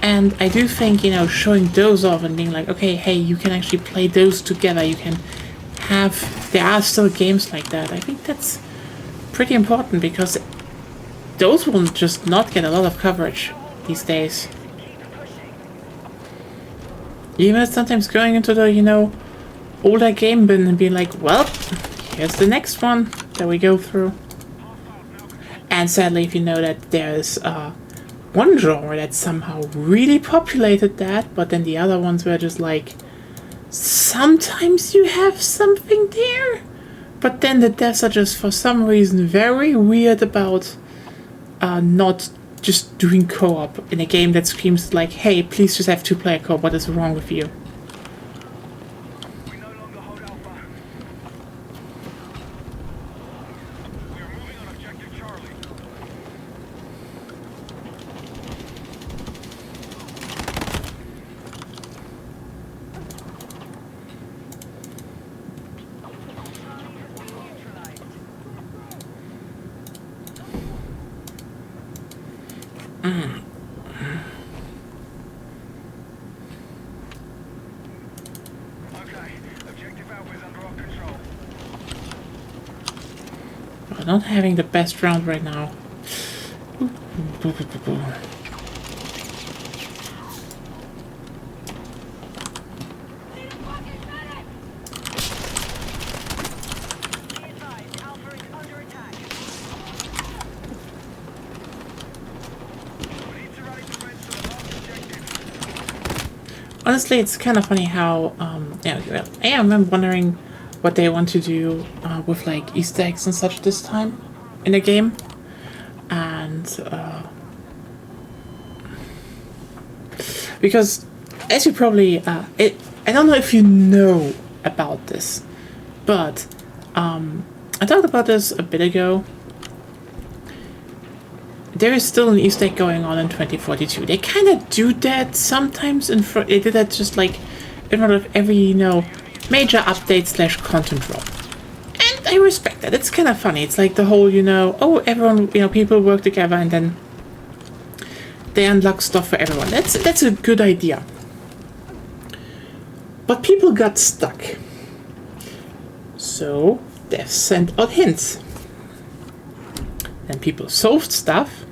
And I do think, you know, showing those off and being like, okay, hey, you can actually play those together. You can there are still games like that. I think that's pretty important because those will just not get a lot of coverage these days. Even sometimes going into the, you know, older game bin and being like, well, here's the next one that we go through. And sadly, if you know that there's one genre that somehow really populated that, but then the other ones were just like, sometimes you have something there, but then the devs are just for some reason very weird about not just doing co-op in a game that screams like, hey, please just have 2-player co-op, what is wrong with you? We no longer hold Alpha. We are moving on objective Charlie. Okay, objective Alpha is under our control. We're not having the best round right now. Be advised, Alpha is under attack. We need to rally the friends to the last objective. Honestly, it's kind of funny how, yeah, well, I am wondering what they want to do with like Easter eggs and such this time in the game. And, because as you probably, I don't know if you know about this, but I talked about this a bit ago. There is still an Easter egg going on in 2042. They kind of do that sometimes. They did that just like in front of every, you know, major update / content drop. And I respect that. It's kind of funny. It's like the whole, you know, oh, everyone, you know, people work together and then they unlock stuff for everyone. That's a good idea. But people got stuck. So they've sent out hints. And people solved stuff.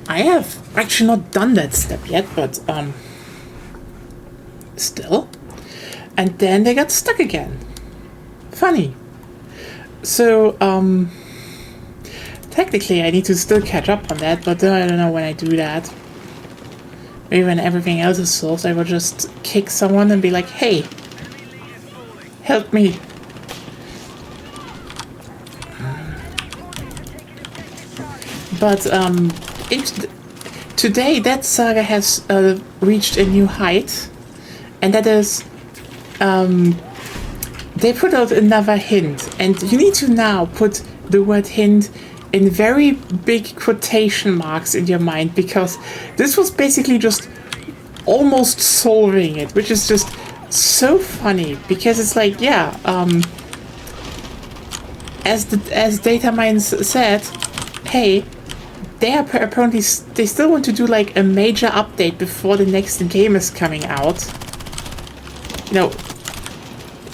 I have actually not done that step yet, but still. And then they got stuck again. Funny. So technically I need to still catch up on that, but I don't know when I do that. Maybe when everything else is solved, I will just kick someone and be like, hey, help me. But today that saga has reached a new height, and that is they put out another hint, and you need to now put the word hint in very big quotation marks in your mind, because this was basically just almost solving it, which is just so funny, because it's like, yeah, as Datamines said, hey, they are apparently they still want to do like a major update before the next game is coming out, you know,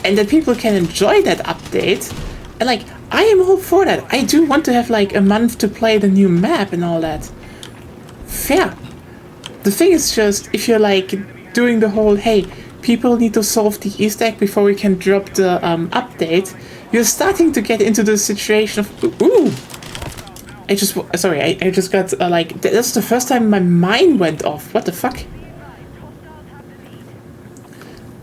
and that people can enjoy that update. And like, I am all for that. I do want to have like a month to play the new map and all that. Fair. The thing is just, if you're like doing the whole, hey, people need to solve the Easter egg before we can drop the update, you're starting to get into the situation of, ooh, I just got like, that's the first time my mind went off. What the fuck?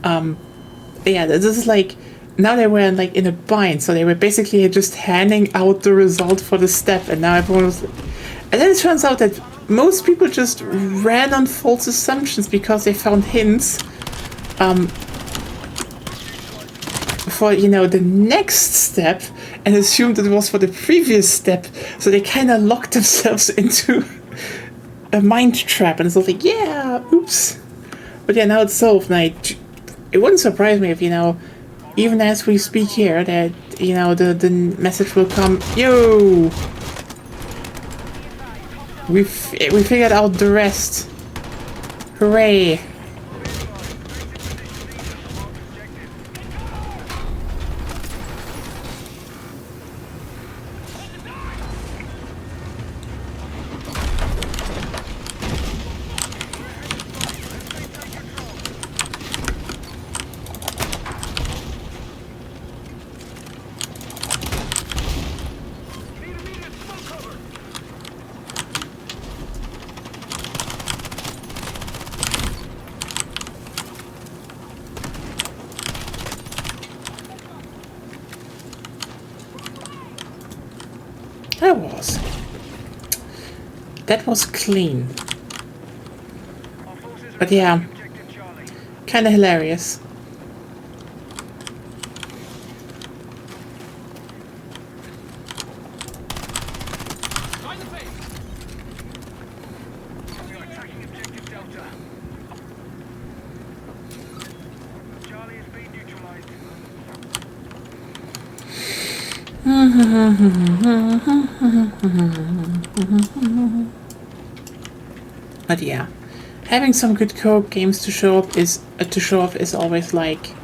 Yeah, this is like, now they were like in a bind, so they were basically just handing out the result for the step, and now everyone was. And then it turns out that most people just ran on false assumptions because they found hints for, you know, the next step and assumed it was for the previous step. So they kind of locked themselves into a mind trap, and it's like, yeah, oops. But yeah, now it's solved. And it wouldn't surprise me if, you know, even as we speak here, that, you know, the message will come, yo! We figured out the rest. Hooray! That was clean. But yeah, kinda hilarious. But yeah, having some good co-op games to show off is always like,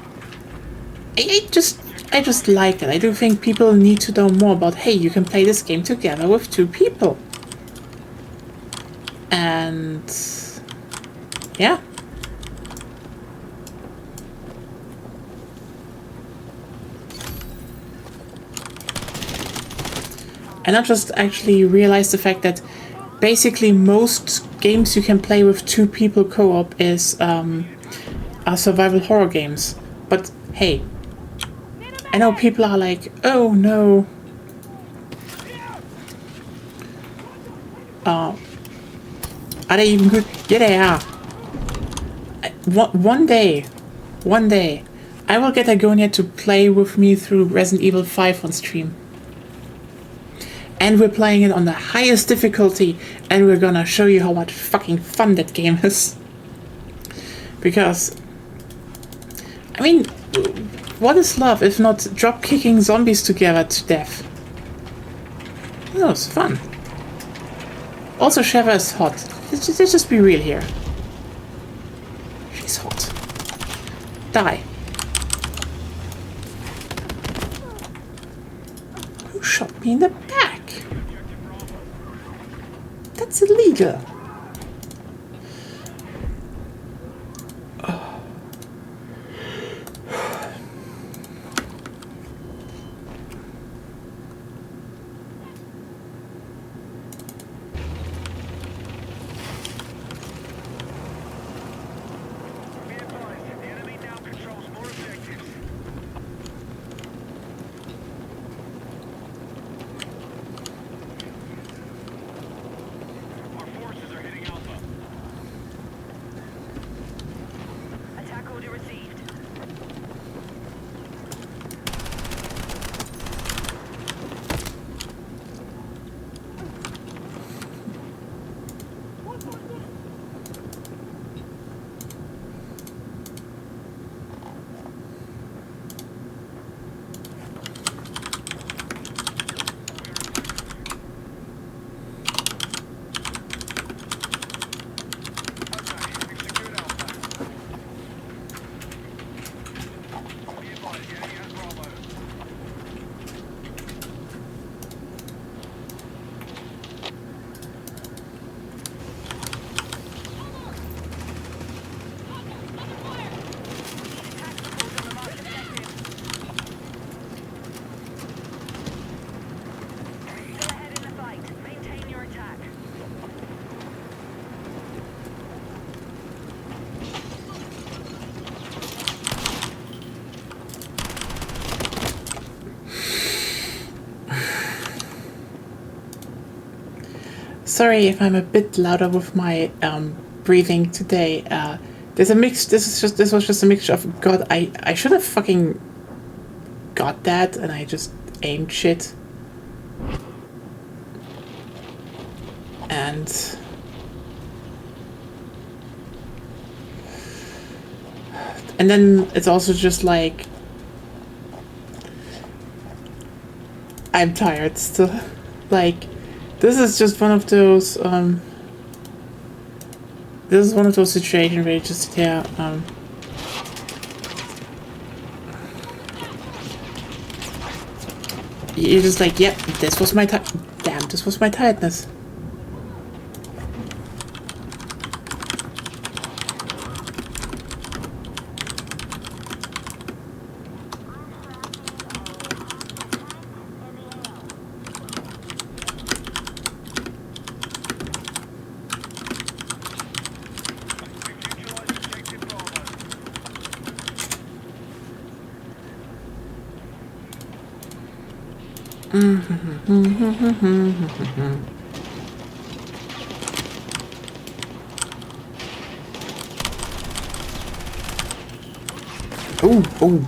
I just like it. I do think people need to know more about, hey, you can play this game together with 2 people. And yeah. And I just actually realized the fact that basically most games you can play with 2 people co-op are survival horror games. But hey, I know people are like, oh no. Are they even good? Yeah, they are. One day, I will get Agonia to play with me through Resident Evil 5 on stream. And we're playing it on the highest difficulty, and we're gonna show you how much fucking fun that game is. Because, I mean, what is love if not drop-kicking zombies together to death? That was fun. Also, Sheva is hot. Let's just be real here. She's hot. Die. Who shot me in the back? That's illegal. Sorry if I'm a bit louder with my breathing today. There's a mix. This was just a mixture of God. I should have fucking got that, and I just aimed shit. And then it's also just like I'm tired still. Like this is just one of those this is one of those situations where you just you're just like, yep, this was my damn, this was my tiredness. Ooh, ooh.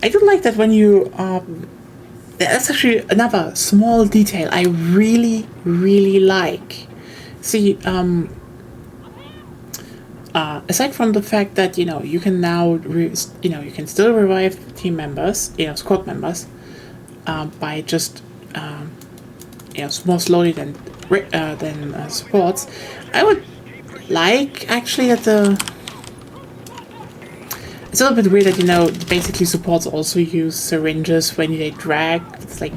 I do like that when you that's actually another small detail I really, really like. See, aside from the fact that, you know, you can now, you can still revive team members, squad members, by just, more slowly than supports. I would like, actually, that it's a little bit weird that, basically supports also use syringes when they drag. It's like,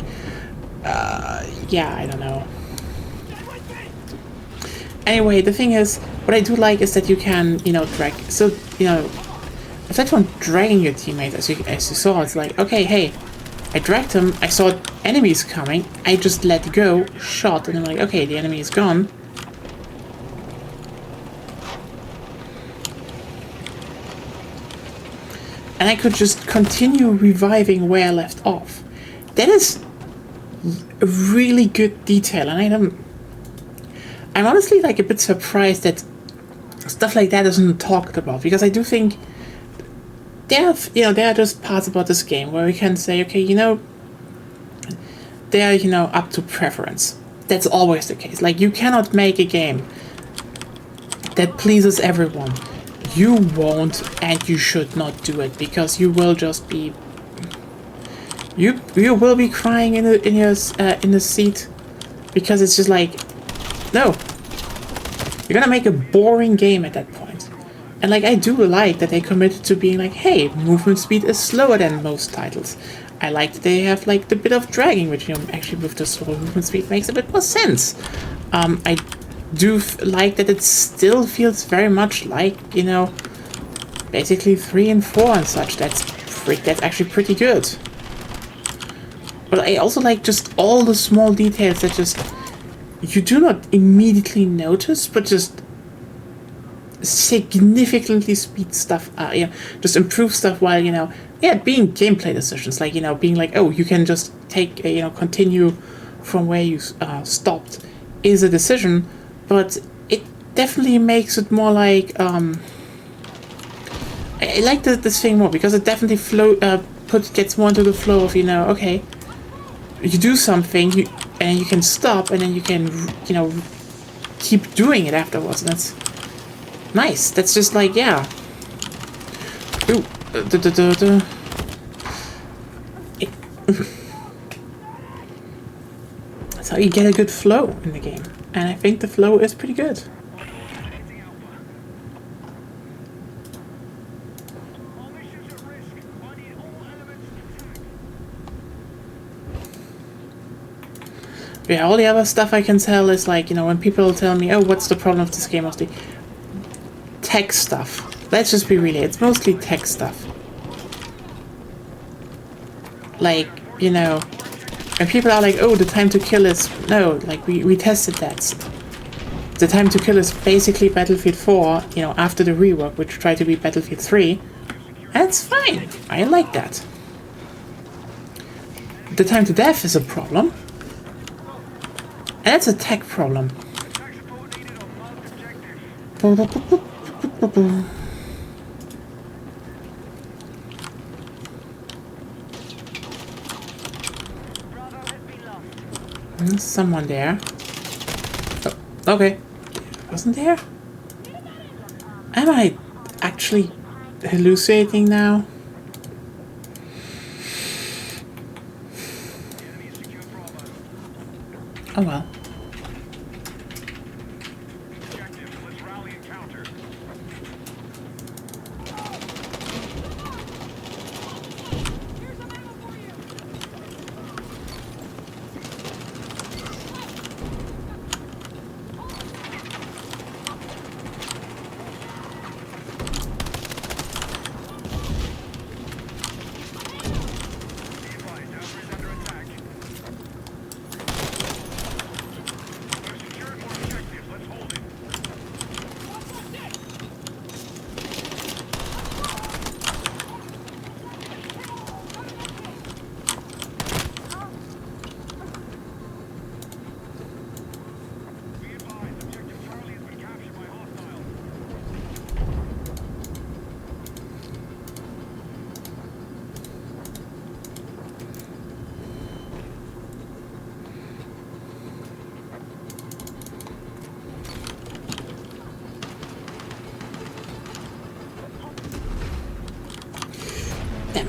yeah, I don't know. Anyway, the thing is, what I do like is that you can, drag. So, aside from dragging your teammates, as you saw, it's like, okay, hey, I dragged him, I saw enemies coming, I just let go, shot, and I'm like, okay, the enemy is gone. And I could just continue reviving where I left off. That is a really good detail, and I'm honestly like a bit surprised that stuff like that isn't talked about, because I do think there are just parts about this game where we can say, okay, they're up to preference. That's always the case. Like, you cannot make a game that pleases everyone. You won't, and you should not do it, because you will just be you will be crying in the seat, because it's just like, no, you're gonna make a boring game at that point. And like, I do like that they committed to being like, hey, movement speed is slower than most titles. I like that they have like the bit of dragging, which actually with the slower movement speed makes a bit more sense. I do like that it still feels very much like, basically 3 and 4 and such. That's actually pretty good. But I also like just all the small details that just you do not immediately notice, but just significantly speed stuff, just improve stuff while, being gameplay decisions, like, being like, oh, you can just take, continue from where you stopped is a decision, but it definitely makes it more like, I like this thing more, because it definitely gets more into the flow of, okay, you do something, and you can stop, and then you can, keep doing it afterwards, and that's nice. That's just like, yeah. Ooh. That's how you get a good flow in the game. And I think the flow is pretty good. Yeah, all the other stuff I can tell is like, when people tell me, oh, what's the problem of this game? Mostly tech stuff. Let's just be real, it's mostly tech stuff. Like, when people are like, oh, the time to kill is, no, like, we tested that. the time to kill is basically Battlefield 4, you know, after the rework, which tried to be Battlefield 3. And it's fine. I like that. The time to death is a problem. And it's a tech problem. Attack support needed on marked objective. Bravo has been lost. There's someone there. Oh, okay. Wasn't there? Am I actually hallucinating now? Enemy has secured Bravo. Oh well. Objective, let's rally and counter. Be advised, Alpha is under attack. We've secured more objectives, let's hold it. Be advised, objective Charlie has been captured by hostiles. Damn.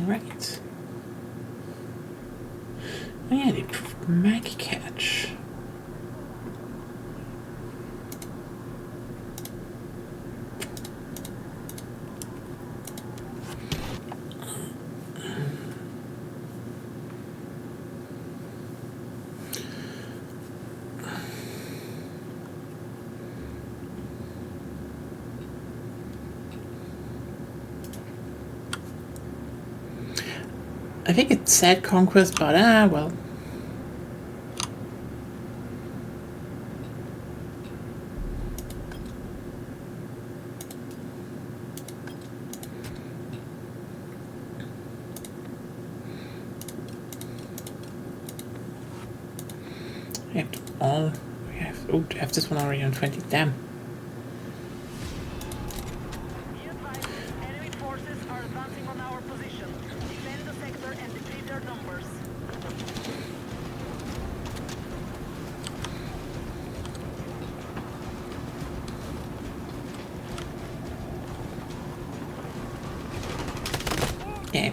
Right. Oh yeah, the improved mag catch. I think it said Conquest, but well. We have all. We have this one already on 20. Damn. Be advised, enemy forces are advancing on our position. Defend the sector and deplete their numbers. Yeah.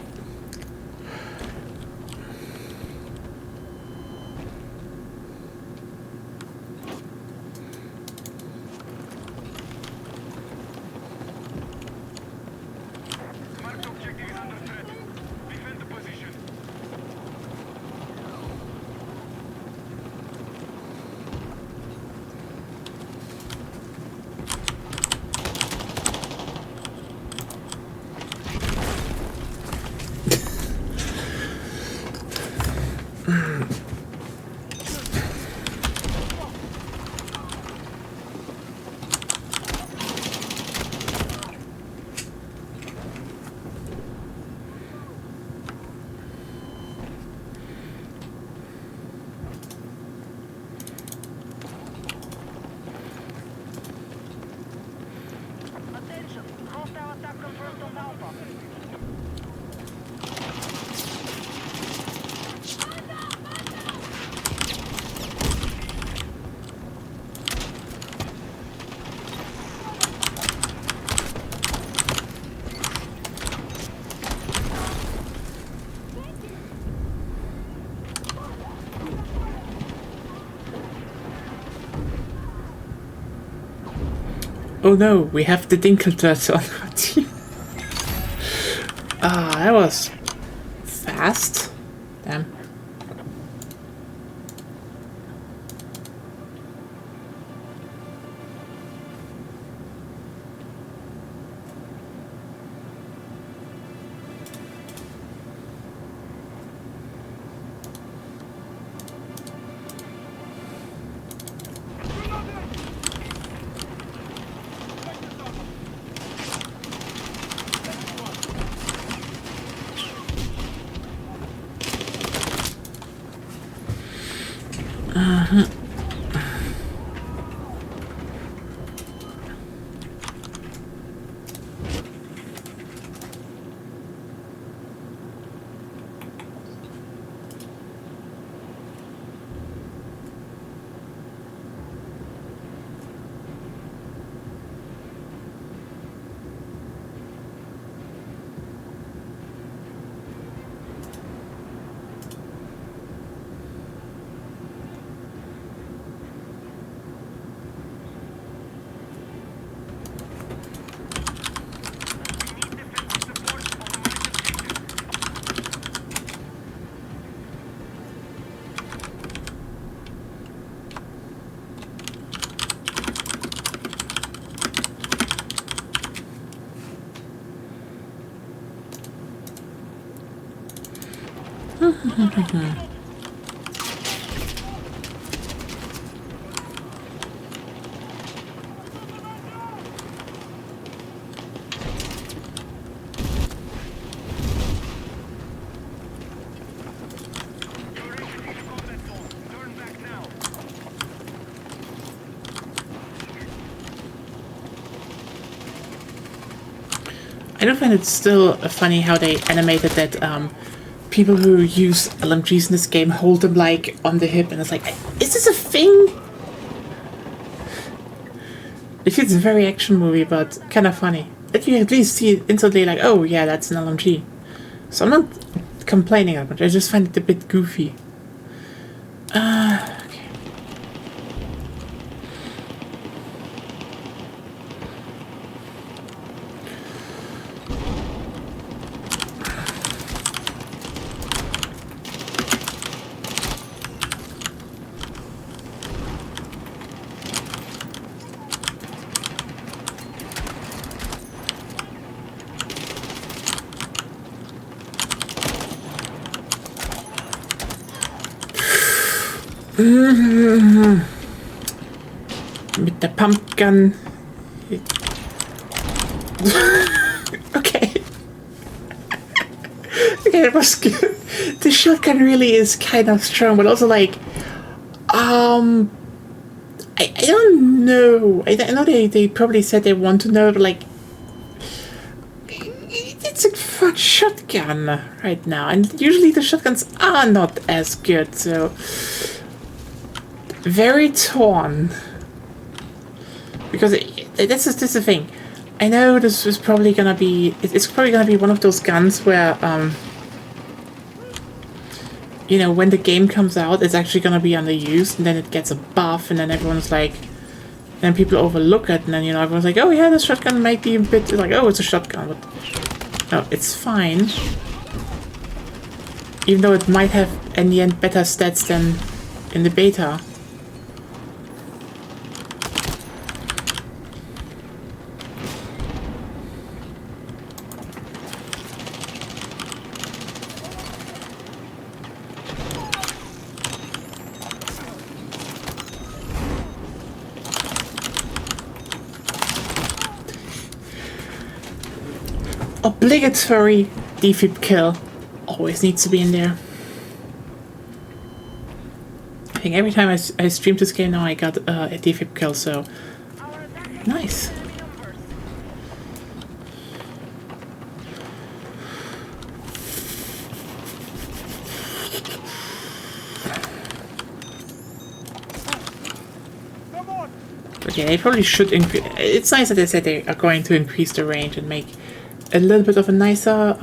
Oh no, we have the Dinkeldirt on our team. Ah, that was fast. Damn. I do find it still funny how they animated that people who use LMGs in this game hold them like on the hip, and it's like, is this a thing? It feels a very action movie, but kind of funny. That you at least see it instantly, like, oh yeah, that's an LMG. So I'm not complaining about it. I just find it a bit goofy. Okay. With the pump gun. Okay. Okay, that was good. The shotgun really is kind of strong, but also like, I don't know. I know they probably said they want to know, but like, it's a fun shotgun right now, and usually the shotguns are not as good, so very torn. Because this is the thing. I know this is probably gonna be. It's probably gonna be one of those guns where, you know, when the game comes out, it's actually gonna be underused, and then it gets a buff, and then everyone's like, then people overlook it, and then, you know, everyone's like, oh yeah, this shotgun might be a bit like, oh, it's a shotgun, but no, it's fine. Even though it might have in the end better stats than in the beta. Obligatory defib kill always needs to be in there. I think every time I stream this game now I got a defib kill, so nice. Okay, they probably should increase. It's nice that they said they are going to increase the range and make a little bit of a nicer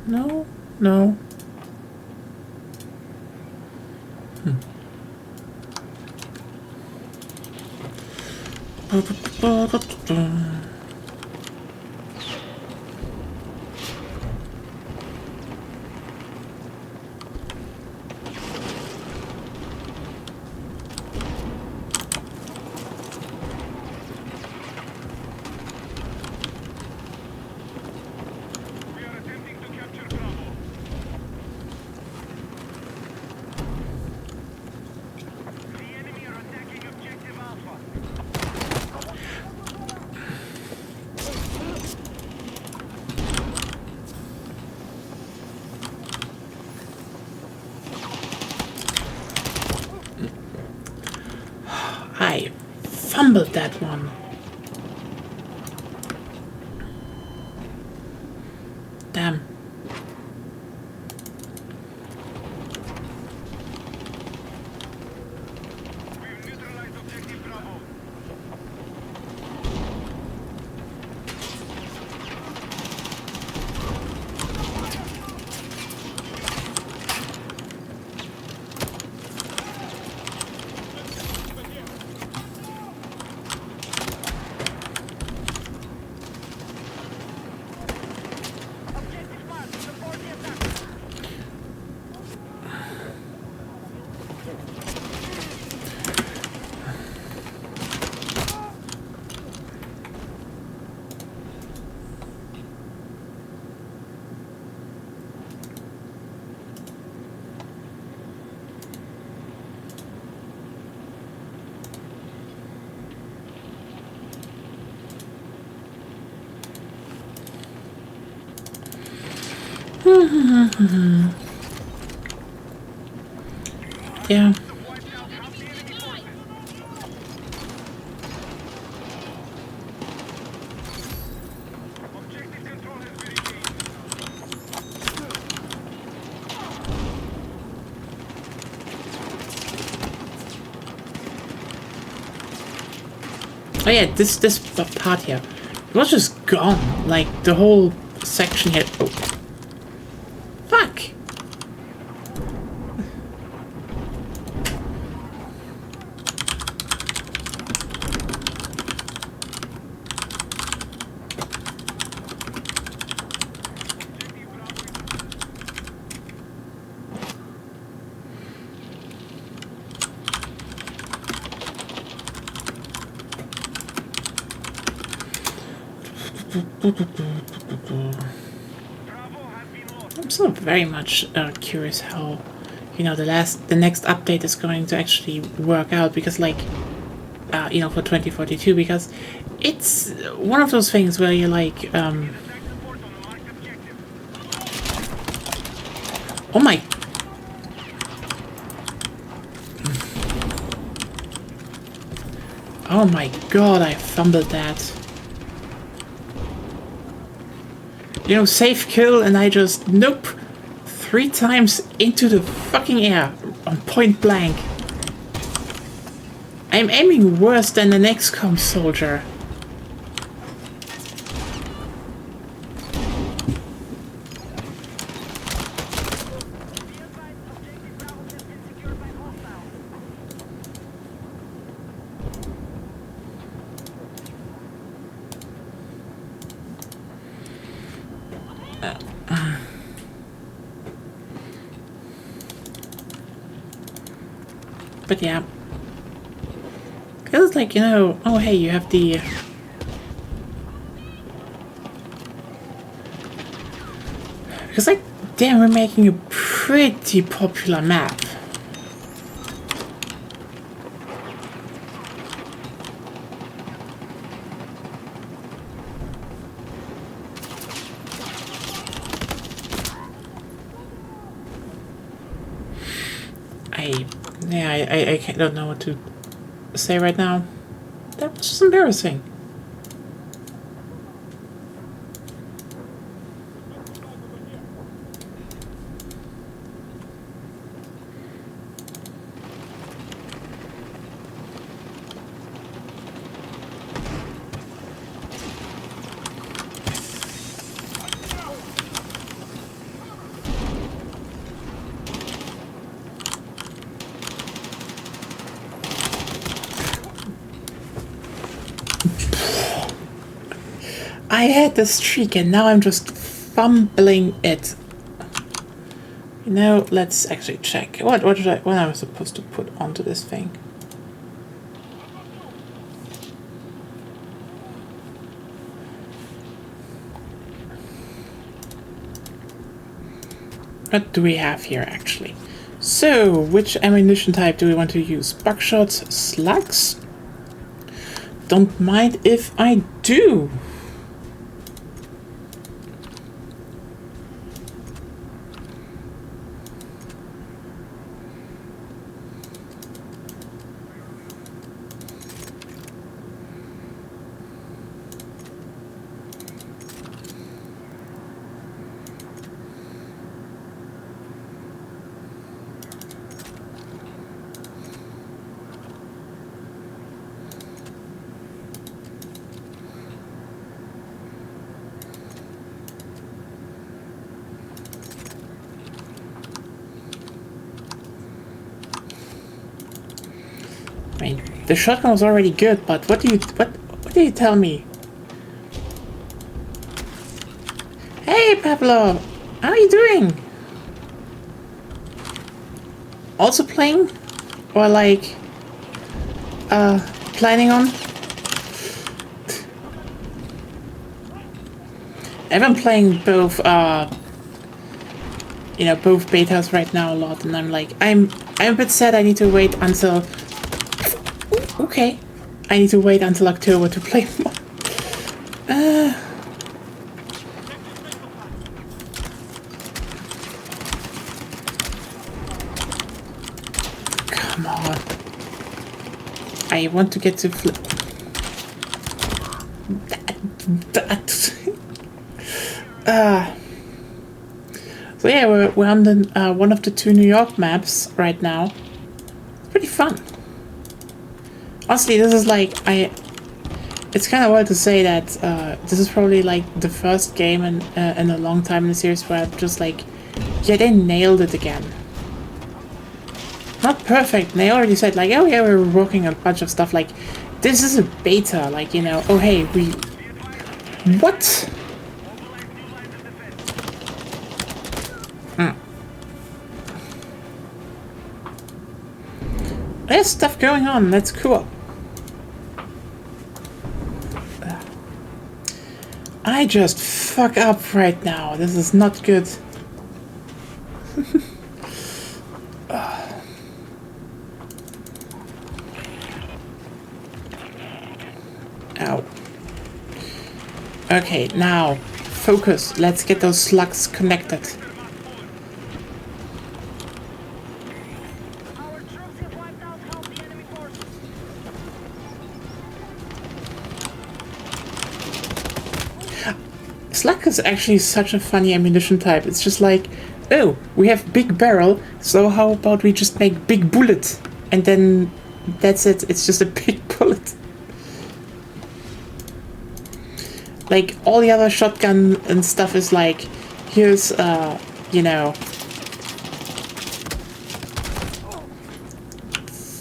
No? No. We are attempting to capture Bravo. The enemy are attacking objective Alpha. I fumbled that one. Damn. We've neutralized objective Bravo. Objective marked. Support the attack. Yeah. Wiped out half the enemy forces. Objective control has been regained. Oh yeah, this part here. It was just gone. Like the whole section here. Oh. Fuck. Bravo has been lost. I'm still very much curious how, the next update is going to actually work out because, like, for 2042, because it's one of those things where you're like, Attack support on the marked objective. oh my. Oh my god, I fumbled that. Safe kill, and I just, nope, 3 times into the fucking air on point blank. I'm aiming worse than an XCOM soldier. Be advised, objective Bravo has been secured by hostiles. But yeah. Feels like, oh hey, you have the... Because, like, damn, we're making a pretty popular map. I don't know what to say right now. That was just embarrassing. I had the streak and now I'm just fumbling it. You know, let's actually check. What I was supposed to put onto this thing? What do we have here actually? So, which ammunition type do we want to use? Buckshot, slugs? Don't mind if I do. I mean, the shotgun was already good, but what do you tell me? Hey Pablo, how are you doing? Also playing? Or like planning on? I've been playing both you know, both betas right now a lot, and I'm like I'm a bit sad I need to wait until okay. I need to wait until October to play more. Come on. I want to get to flip. So yeah, we're on the, one of the 2 New York maps right now. It's pretty fun. Honestly, this is like, it's kind of wild to say that this is probably like the first game in a long time in the series where I'm just like, yeah, they nailed it again. Not perfect, they already said like, oh yeah, we're working on a bunch of stuff, like, this is a beta, like, you know, oh hey, we... What? There's stuff going on, that's cool. I just fuck up right now. This is not good. Ow. Okay, now focus. Let's get those slugs connected. Our troops have wiped out half the enemy forces. Slug is actually such a funny ammunition type. It's just like, oh, we have big barrel, so how about we just make big bullet? And then that's it. It's just a big bullet. Like, all the other shotgun and stuff is like, here's, you know...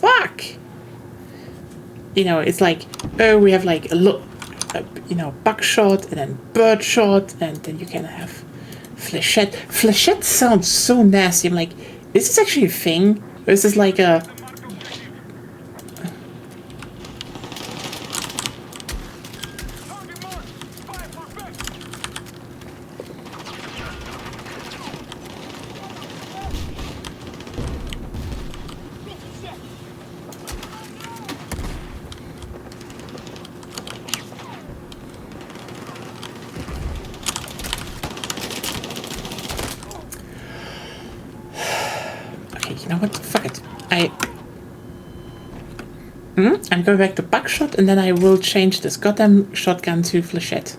Fuck! You know, it's like, oh, we have like a look... you know, buckshot and then birdshot, and then you can have flechette. Flechette sounds so nasty. I'm like, is this actually a thing? Or is this like a... You know what? Fuck it. I'm going back to buckshot, and then I will change this goddamn shotgun to flechette.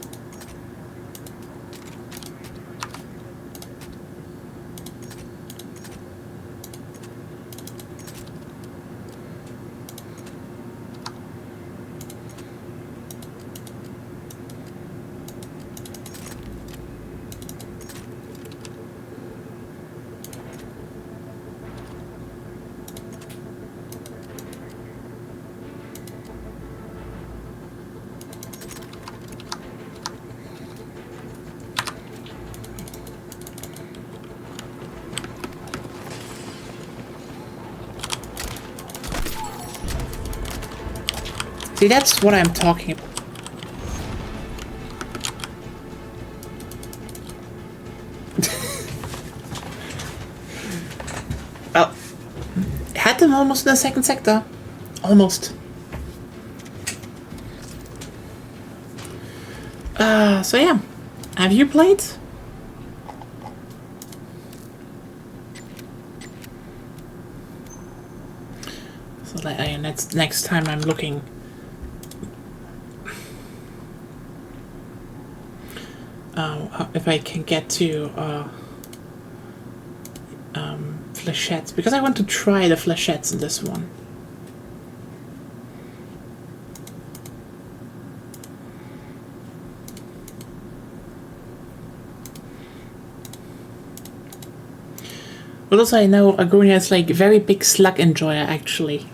See, that's what I'm talking about. Well, had them almost in the second sector. Almost. So yeah. Have you played? So like, next time I'm looking. If I can get to flechettes, because I want to try the flechettes in this one. But also I know Agonia is like a very big slug enjoyer actually.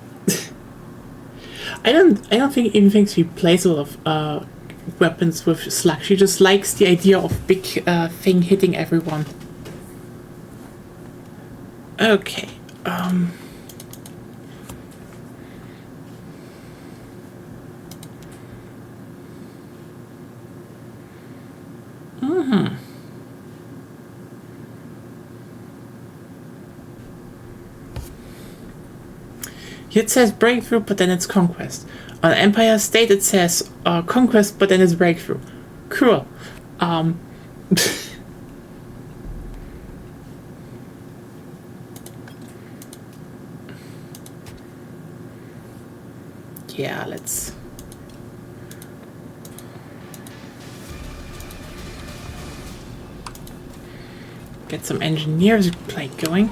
I don't think even thinks she plays a lot of weapons with slug. She just likes the idea of big thing hitting everyone. Okay. It says breakthrough, but then it's conquest. On Empire State, it says conquest, but then it's breakthrough. Cool. Yeah, let's. Get some engineers play going.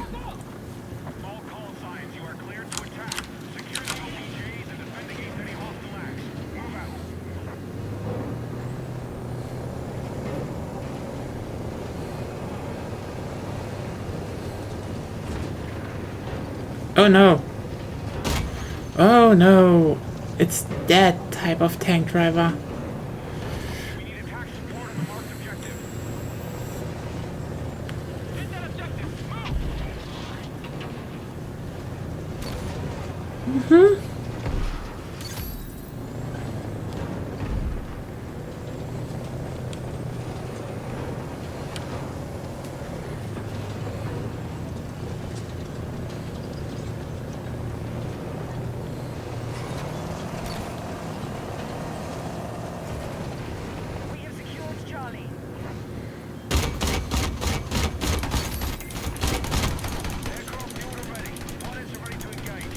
All call signs, you are cleared to attack. Secure the OPJs and defend against any hostile acts. Move out. Oh no. Oh no. It's that type of tank driver. We need attack support on the marked objective. Hit that objective. Move! We have secured Charlie. Aircraft fuel are ready. Pilots are ready to engage.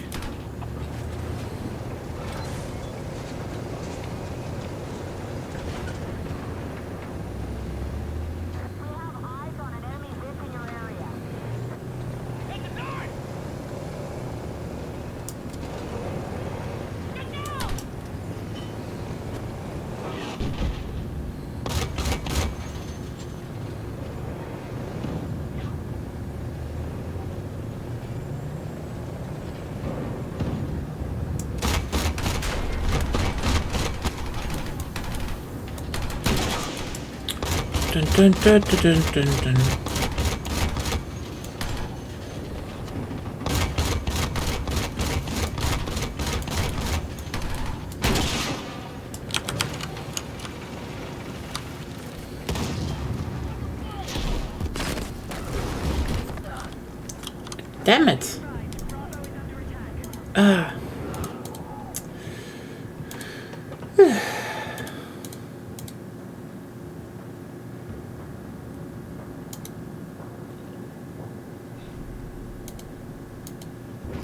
We have eyes on an enemy zip in your area. Hit the door! Get down! Dun dun dun dun dun dun. Damn it. Bravo is under attack.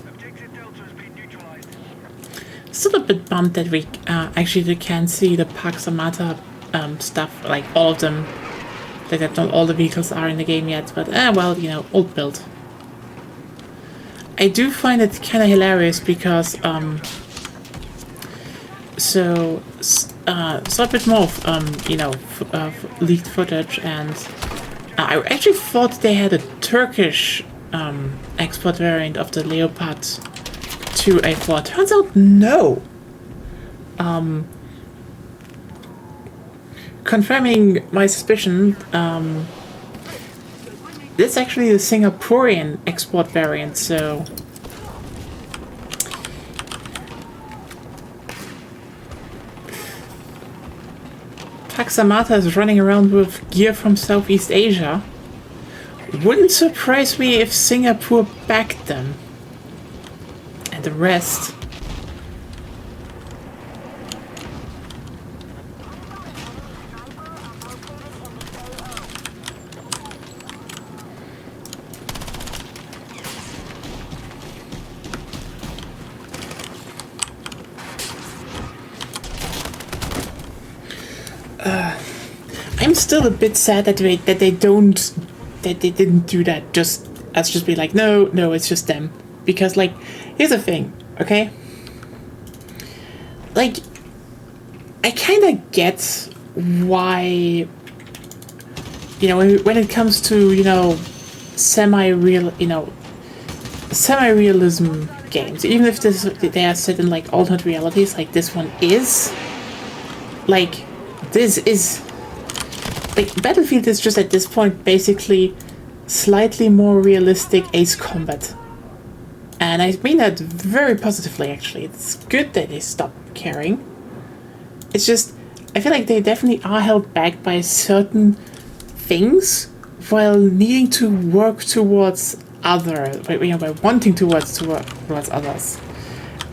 Objective Delta has been neutralized. Still a bit bummed that we actually can't see the Pax Armata stuff, like all of them. Like that not all the vehicles are in the game yet, but well, you know, old build. I do find it kind of hilarious because so a bit more of you know, leaked footage, and I actually thought they had a Turkish export variant of the Leopard 2A4. Turns out no. Confirming my suspicion, this is actually the Singaporean export variant, so Pax Amata is running around with gear from Southeast Asia, wouldn't surprise me if Singapore backed them. And the rest. I'm still a bit sad that they didn't do that. Just be like, no, it's just them. Because like, here's the thing, okay? Like, I kind of get why, you know, when it comes to, you know, semi-realism games, even if they are set in like alternate realities, like this one is, like, this is, like, Battlefield is just at this point basically slightly more realistic Ace Combat. And I mean that very positively, actually. It's good that they stopped caring. It's just, I feel like they definitely are held back by certain things while needing to work towards by wanting to work towards others.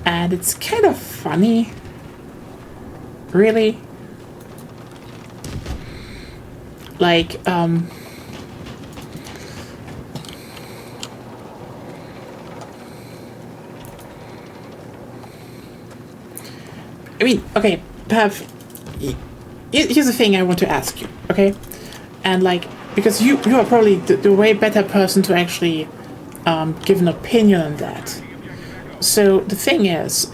And it's kind of funny, really. Like, I mean, okay, perhaps, here's the thing I want to ask you, okay? And like, because you are probably the way better person to actually give an opinion on that. So the thing is,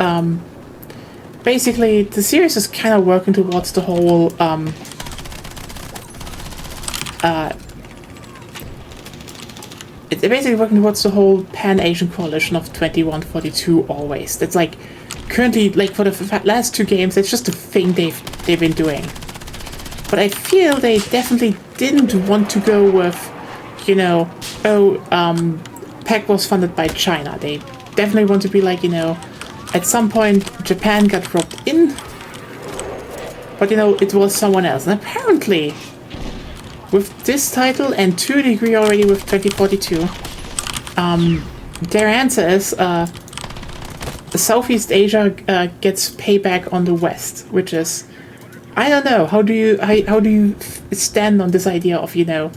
basically, the series is kind of working towards the whole, it's basically working towards the whole Pan-Asian coalition of 2142 always. That's like, currently, like, for the last two games, it's just a thing they've been doing. But I feel they definitely didn't want to go with, you know, PAC was funded by China. They definitely want to be like, you know, at some point Japan got roped in, but, you know, it was someone else. And apparently, with this title and to a degree already with 2042, their answer is Southeast Asia gets payback on the West, which is, I don't know, how do you stand on this idea of, you know,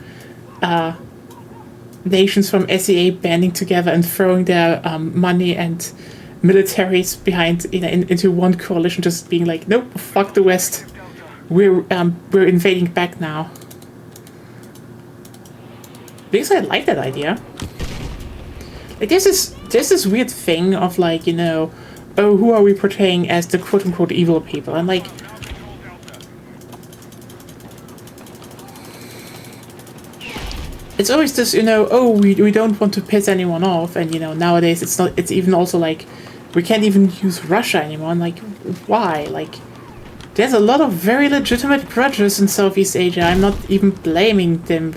nations from SEA banding together and throwing their money and militaries behind, you know, into one coalition, just being like, nope, fuck the West, we're invading back now. Because I like that idea. Like, there's this weird thing of like, you know, oh, who are we portraying as the quote-unquote evil people? And like, it's always this, you know, oh, we don't want to piss anyone off, and, you know, nowadays it's even also like, we can't even use Russia anymore. And like, why? Like, there's a lot of very legitimate grudges in Southeast Asia. I'm not even blaming them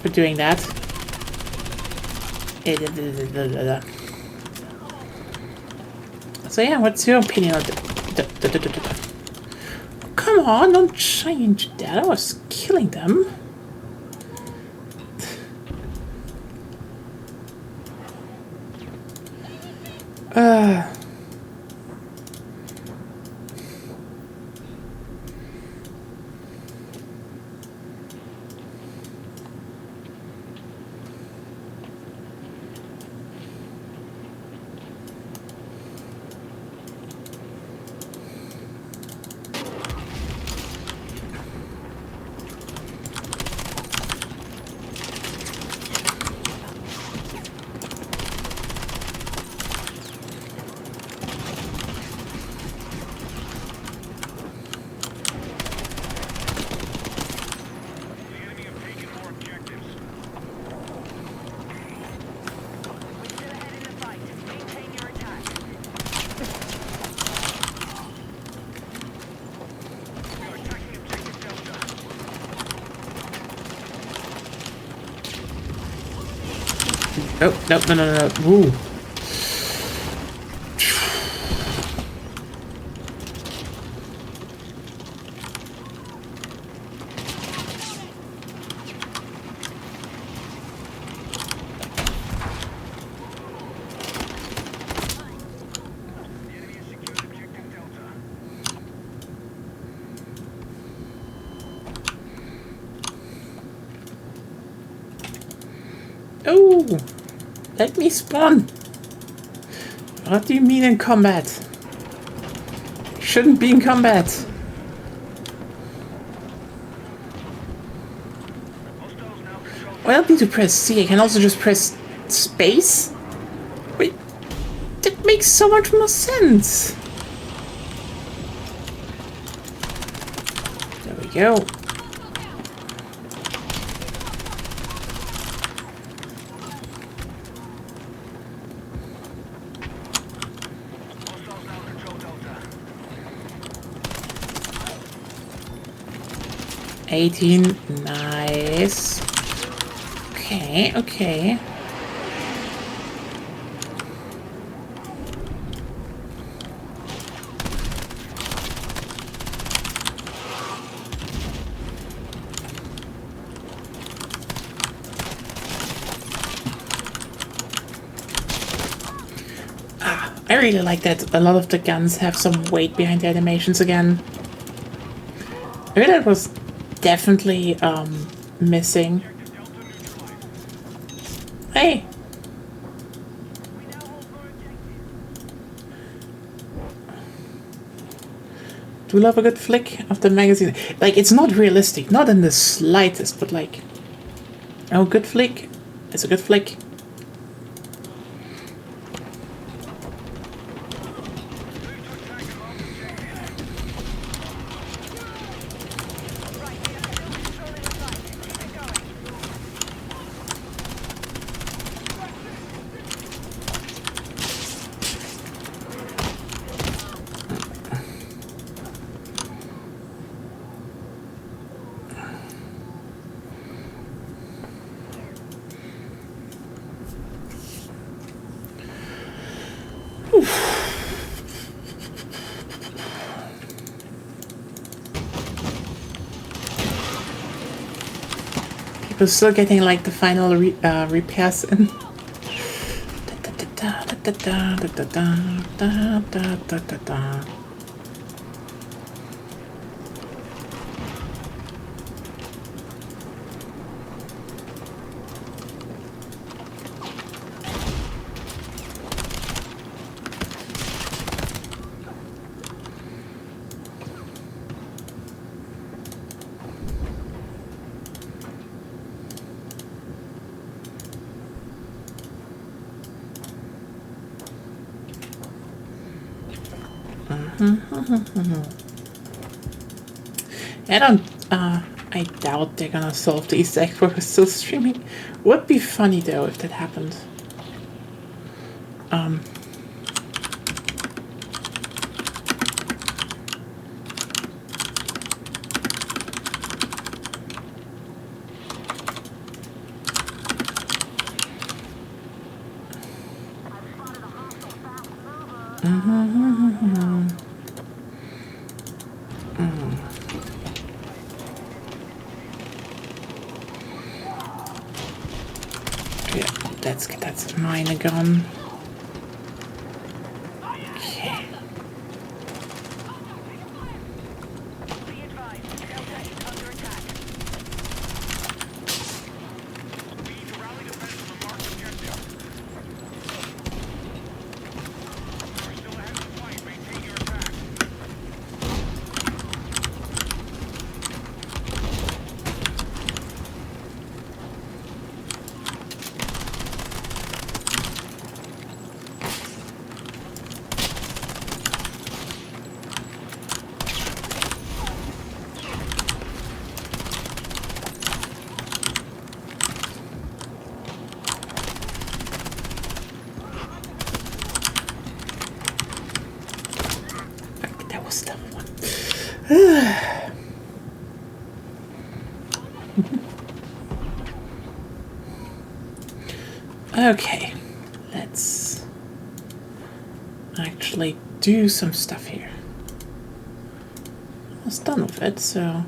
for doing that. So yeah, what's your opinion on Come on, don't change that. I was killing them. Oh, no. Ooh. Oh, let me spawn. What do you mean in combat? Shouldn't be in combat. Well, I don't need to press C. I can also just press space. Wait, that makes so much more sense. There we go. Hostiles now control Delta. 18, nice. Okay, okay. I really like that a lot of the guns have some weight behind the animations again. I mean, that was definitely missing. Hey! Do love a good flick of the magazine. Like, it's not realistic, not in the slightest, but like... Oh, good flick. It's a good flick. People still getting like the final repairs in. I doubt they're gonna solve the Easter egg while we're still streaming. Would be funny though if that happened. Yeah, that's mine gun. Okay. Be advised, Delta is under attack. We need to rally defense on the marked objective. We're still ahead of the fight. Maintain your attack. That was the one. Okay, let's actually do some stuff here. I was done with it, so...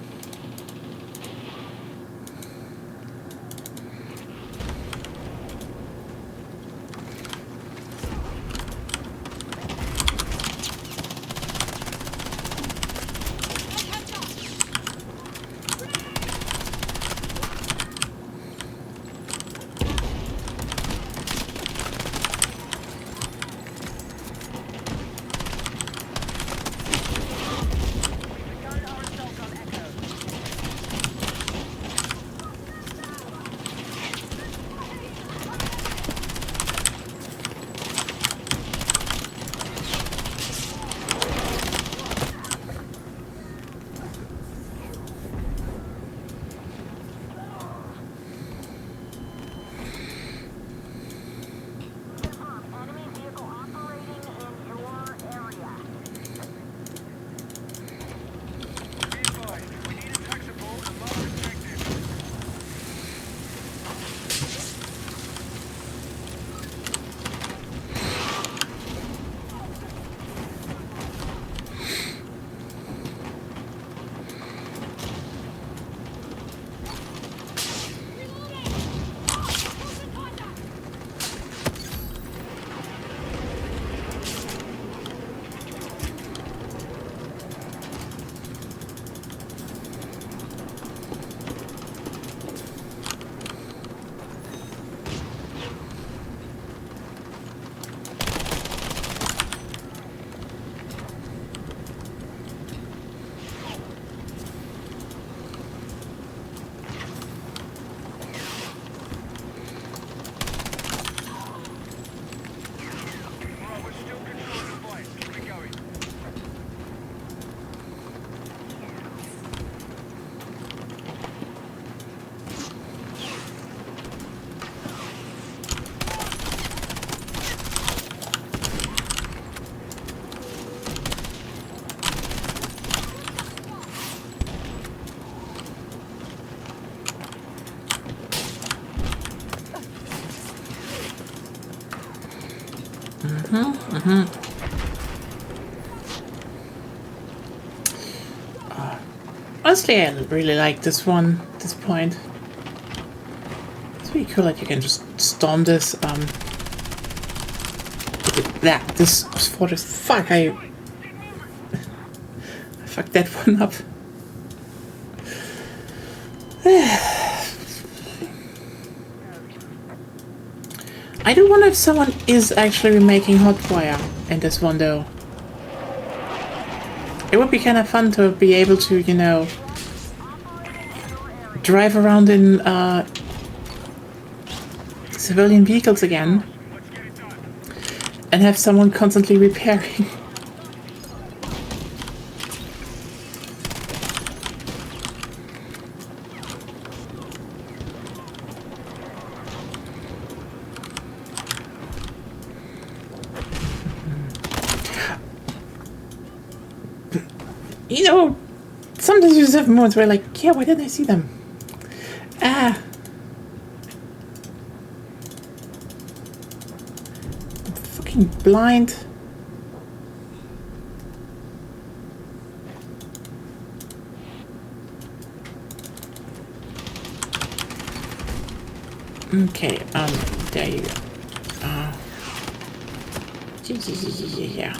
Honestly, I really like this one, this point. It's really cool that you can just storm this, this fortress. Fuck, I fucked that one up. I do wonder if someone is actually making Hotwire in this one, though. It would be kind of fun to be able to, you know, drive around in civilian vehicles again and have someone constantly repairing. You know, sometimes you just have moments where like, yeah, why didn't I see them? Ah. I'm fucking blind. Okay, there you go. Yeah.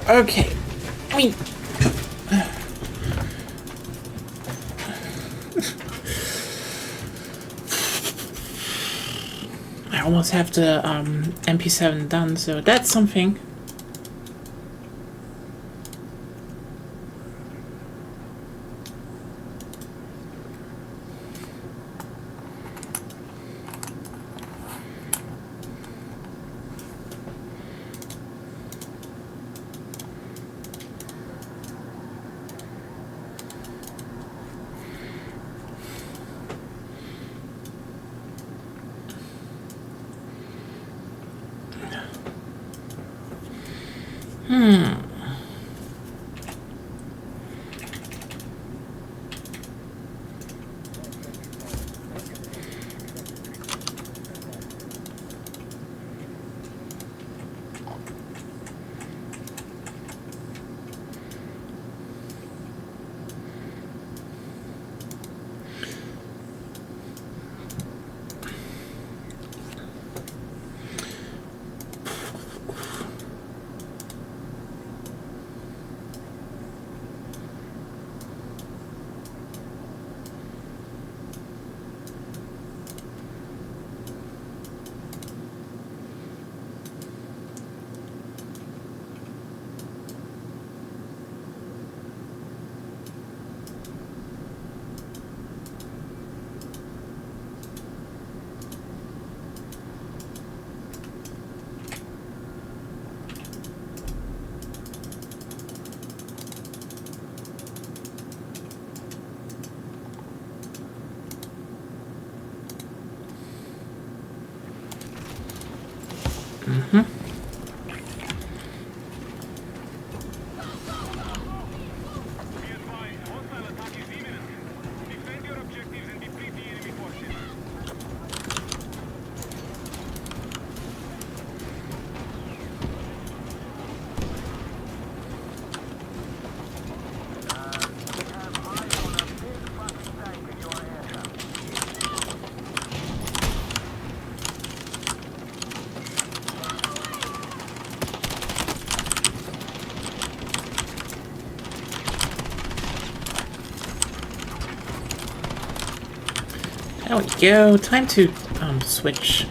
Okay, I mean, I almost have the MP7 done, so that's something. Be advised, hostile attack is imminent. Defend your objectives and deplete the enemy forces. There we go. Time to switch.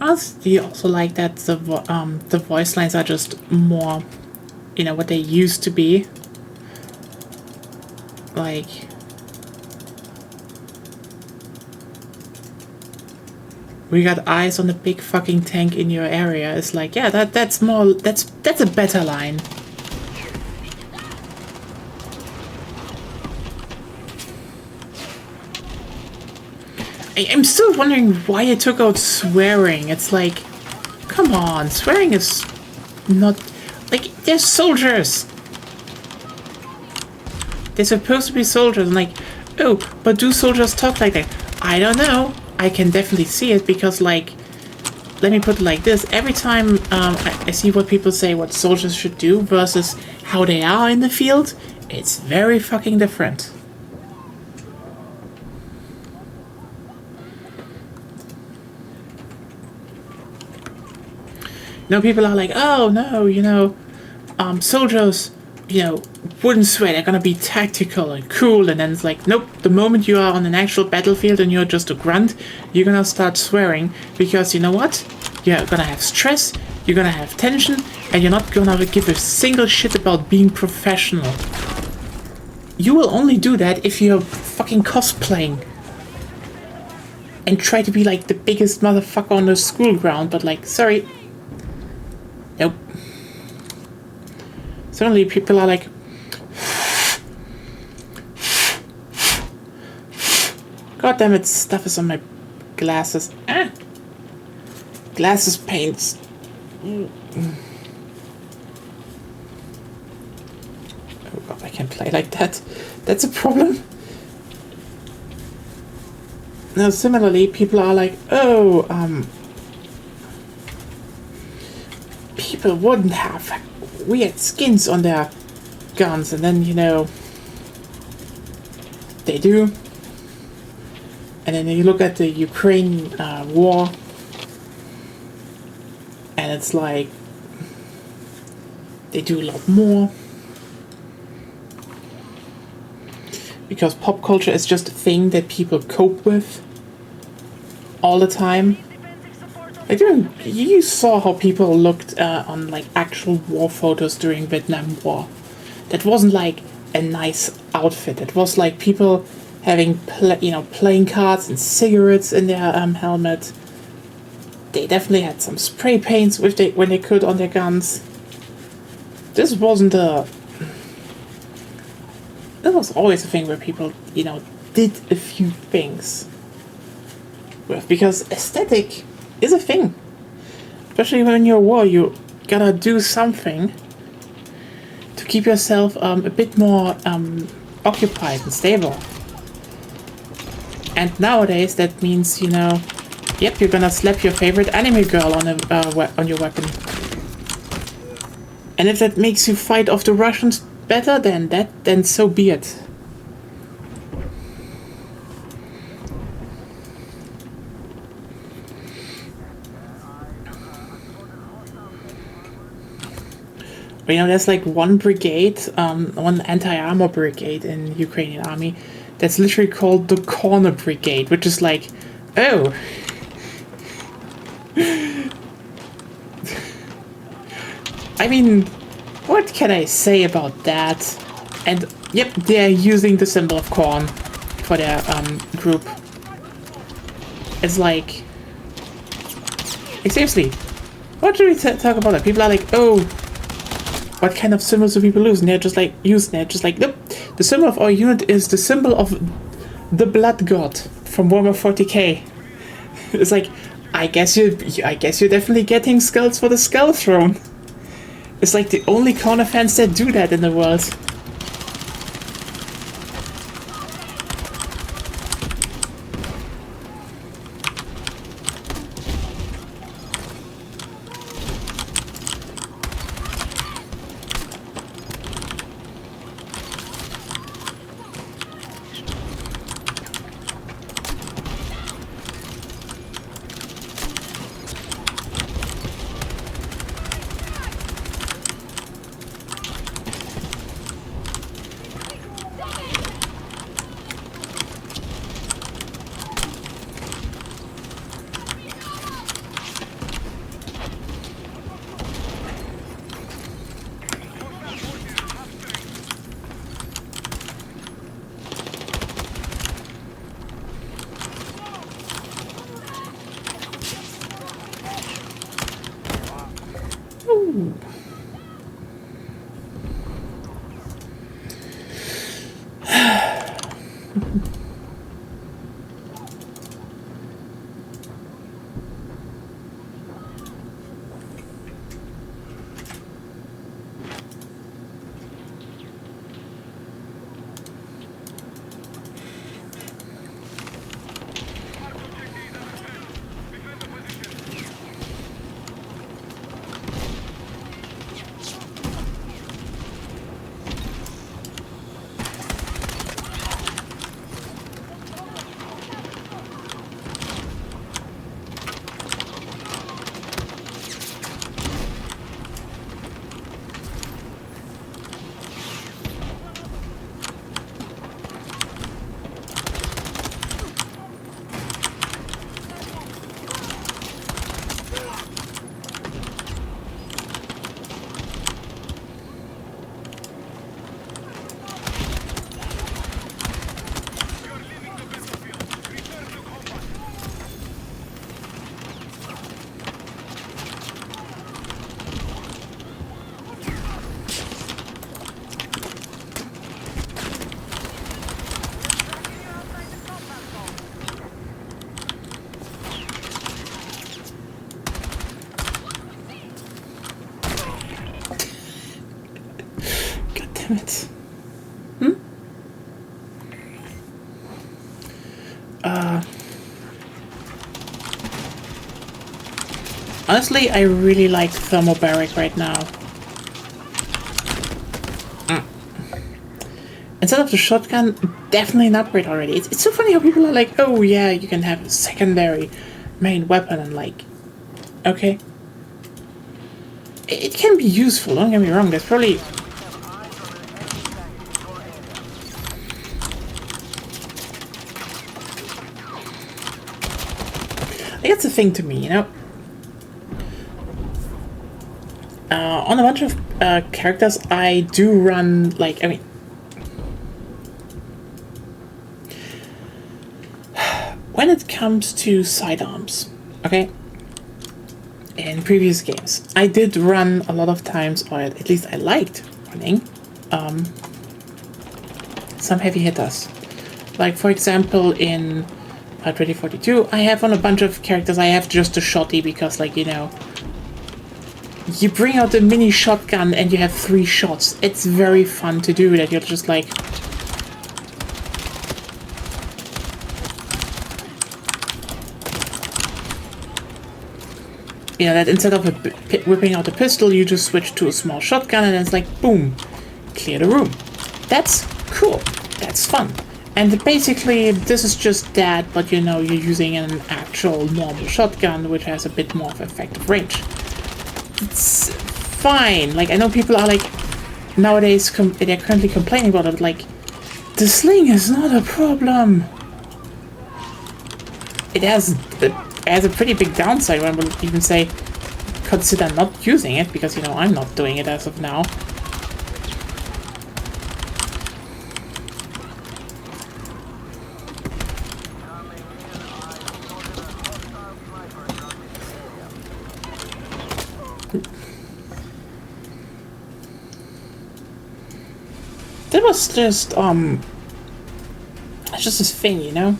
Honestly, also like that the voice lines are just more, you know, what they used to be. Like, we got eyes on the big fucking tank in your area. It's like, yeah, that's a better line. I'm still wondering why it took out swearing. It's like, come on, swearing is not like, they're soldiers. They're supposed to be soldiers. And like, oh, but do soldiers talk like that? I don't know. I can definitely see it because, like, let me put it like this. Every time I see what people say what soldiers should do versus how they are in the field, it's very fucking different. You know, people are like, oh no, you know, soldiers, you know, wouldn't swear, they're gonna be tactical and cool, and then it's like, nope, the moment you are on an actual battlefield and you're just a grunt, you're gonna start swearing, because you know what? You're gonna have stress, you're gonna have tension, and you're not gonna give a single shit about being professional. You will only do that if you're fucking cosplaying. And try to be like the biggest motherfucker on the school ground, but like, sorry. Nope. Suddenly people are like, God damn it, stuff is on my glasses. Ah! Glasses paints. Oh God, I can't play like that. That's a problem. Now, similarly, people are like, oh, people wouldn't have weird skins on their guns, and then, you know, they do. And then you look at the Ukraine war, and it's like, they do a lot more. Because pop culture is just a thing that people cope with all the time. Like, you saw how people looked on like actual war photos during Vietnam War. That wasn't like a nice outfit. It was like people having playing cards and cigarettes in their helmet. They definitely had some spray paints when they could on their guns. This wasn't a. That was always a thing where people, you know, did a few things with, because aesthetic is a thing. Especially when you're at war, you gotta do something to keep yourself a bit more occupied and stable. And nowadays that means, you know, yep, you're gonna slap your favorite anime girl on on your weapon. And if that makes you fight off the Russians better than that, then so be it. You know, there's like one brigade, one anti-armor brigade in Ukrainian army that's literally called the Corner Brigade, which is like, oh. I mean, what can I say about that? And yep, they're using the symbol of corn for their group. It's like seriously, what do we talk about that? People are like, oh, what kind of symbols do people use? And they're just like, nope. The symbol of our unit is the symbol of the blood god from Warhammer 40k. It's like, I guess you're definitely getting skulls for the Skull Throne. It's like the only corner fans that do that in the world. God damn it. Honestly, I really like thermobaric right now. Instead of the shotgun, definitely an upgrade already. It's so funny how people are like, oh yeah, you can have a secondary main weapon, and like, okay. It can be useful, don't get me wrong, there's probably... That's the thing to me, you know? On a bunch of characters, I do run, like, I mean... When it comes to sidearms, okay? In previous games, I did run a lot of times, or at least I liked running, some heavy hitters. Like, for example, in 2042, I have on a bunch of characters, I have just a shotty because, like, you know, you bring out the mini shotgun and you have 3 shots. It's very fun to do that. You're just like... You know, that instead of whipping out a pistol, you just switch to a small shotgun and it's like, boom, clear the room. That's cool. That's fun. And basically, this is just that, but you know, you're using an actual normal shotgun, which has a bit more of effective range. It's fine. Like, I know people are like, nowadays, they're currently complaining about it, like, the sling is not a problem. It has a pretty big downside. I would even say, consider not using it, because, you know, I'm not doing it as of now. That was just, it's just this thing, you know?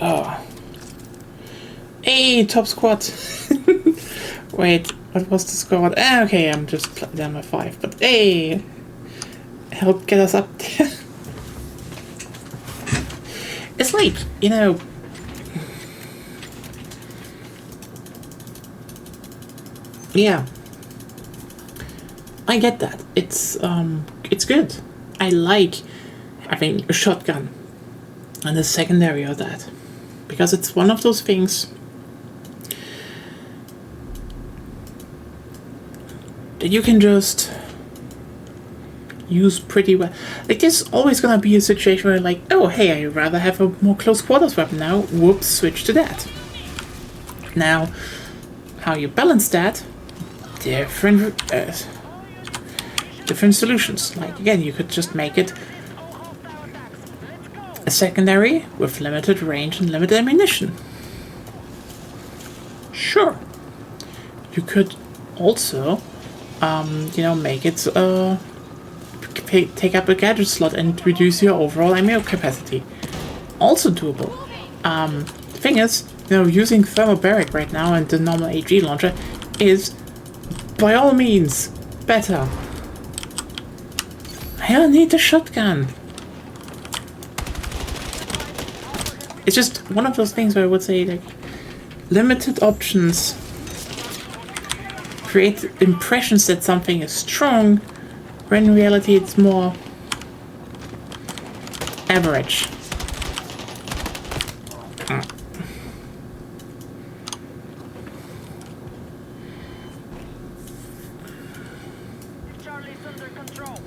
Oh. Hey, top squad! Wait, what was the squad? Ah, okay, I'm just down by 5, but hey! Help get us up there. It's like, you know... Yeah. I get that. It's good. I like having a shotgun and the secondary of that, because it's one of those things that you can just use pretty well. Like, there's always gonna be a situation where, like, oh hey, I'd rather have a more close quarters weapon now. Whoops, switch to that. Now, how you balance that? Different solutions. Like, again, you could just make it a secondary with limited range and limited ammunition. Sure. You could also, you know, make it take up a gadget slot and reduce your overall ammo capacity. Also doable. The thing is, you know, using thermobaric right now and the normal AG launcher is, by all means, better. I don't need the shotgun. It's just one of those things where I would say, like, limited options create impressions that something is strong, when in reality it's more average. Charlie's under control.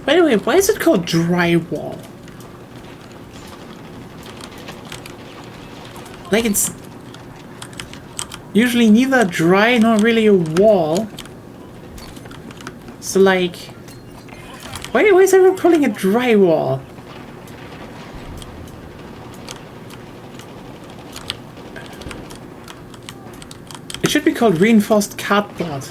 By the way, why is it called drywall? Like, it's usually neither dry nor really a wall. So, like, why is everyone calling it drywall? It should be called reinforced cardboard.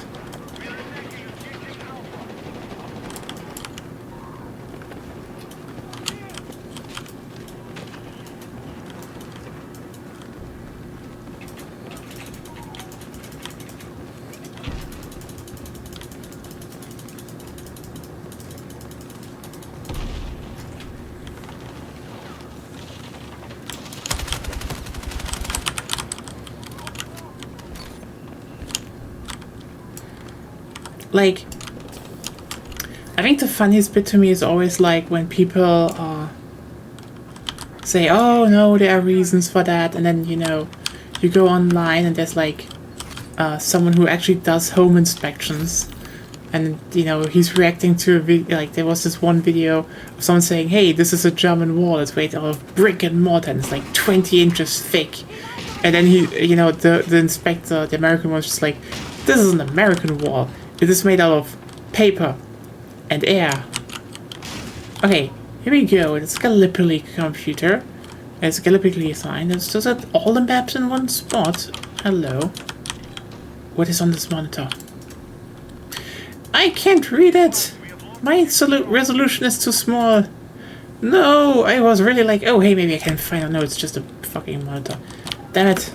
Like, I think the funniest bit to me is always like when people say, oh no, there are reasons for that, and then, you know, you go online and there's like someone who actually does home inspections, and, you know, he's reacting to a video. Like, there was this one video of someone saying, hey, this is a German wall, it's made out of brick and mortar, and it's like 20 inches thick. And then he, you know, the inspector, the American one, was just like, this is an American wall. It is made out of paper and air. Okay, here we go. It's a Gallipoli computer. It's Gallipoli assigned. It's just at all the maps in one spot. Hello. What is on this monitor? I can't read it. My resolution is too small. No, I was really like, oh hey, maybe I can find out. No, it's just a fucking monitor. Damn it.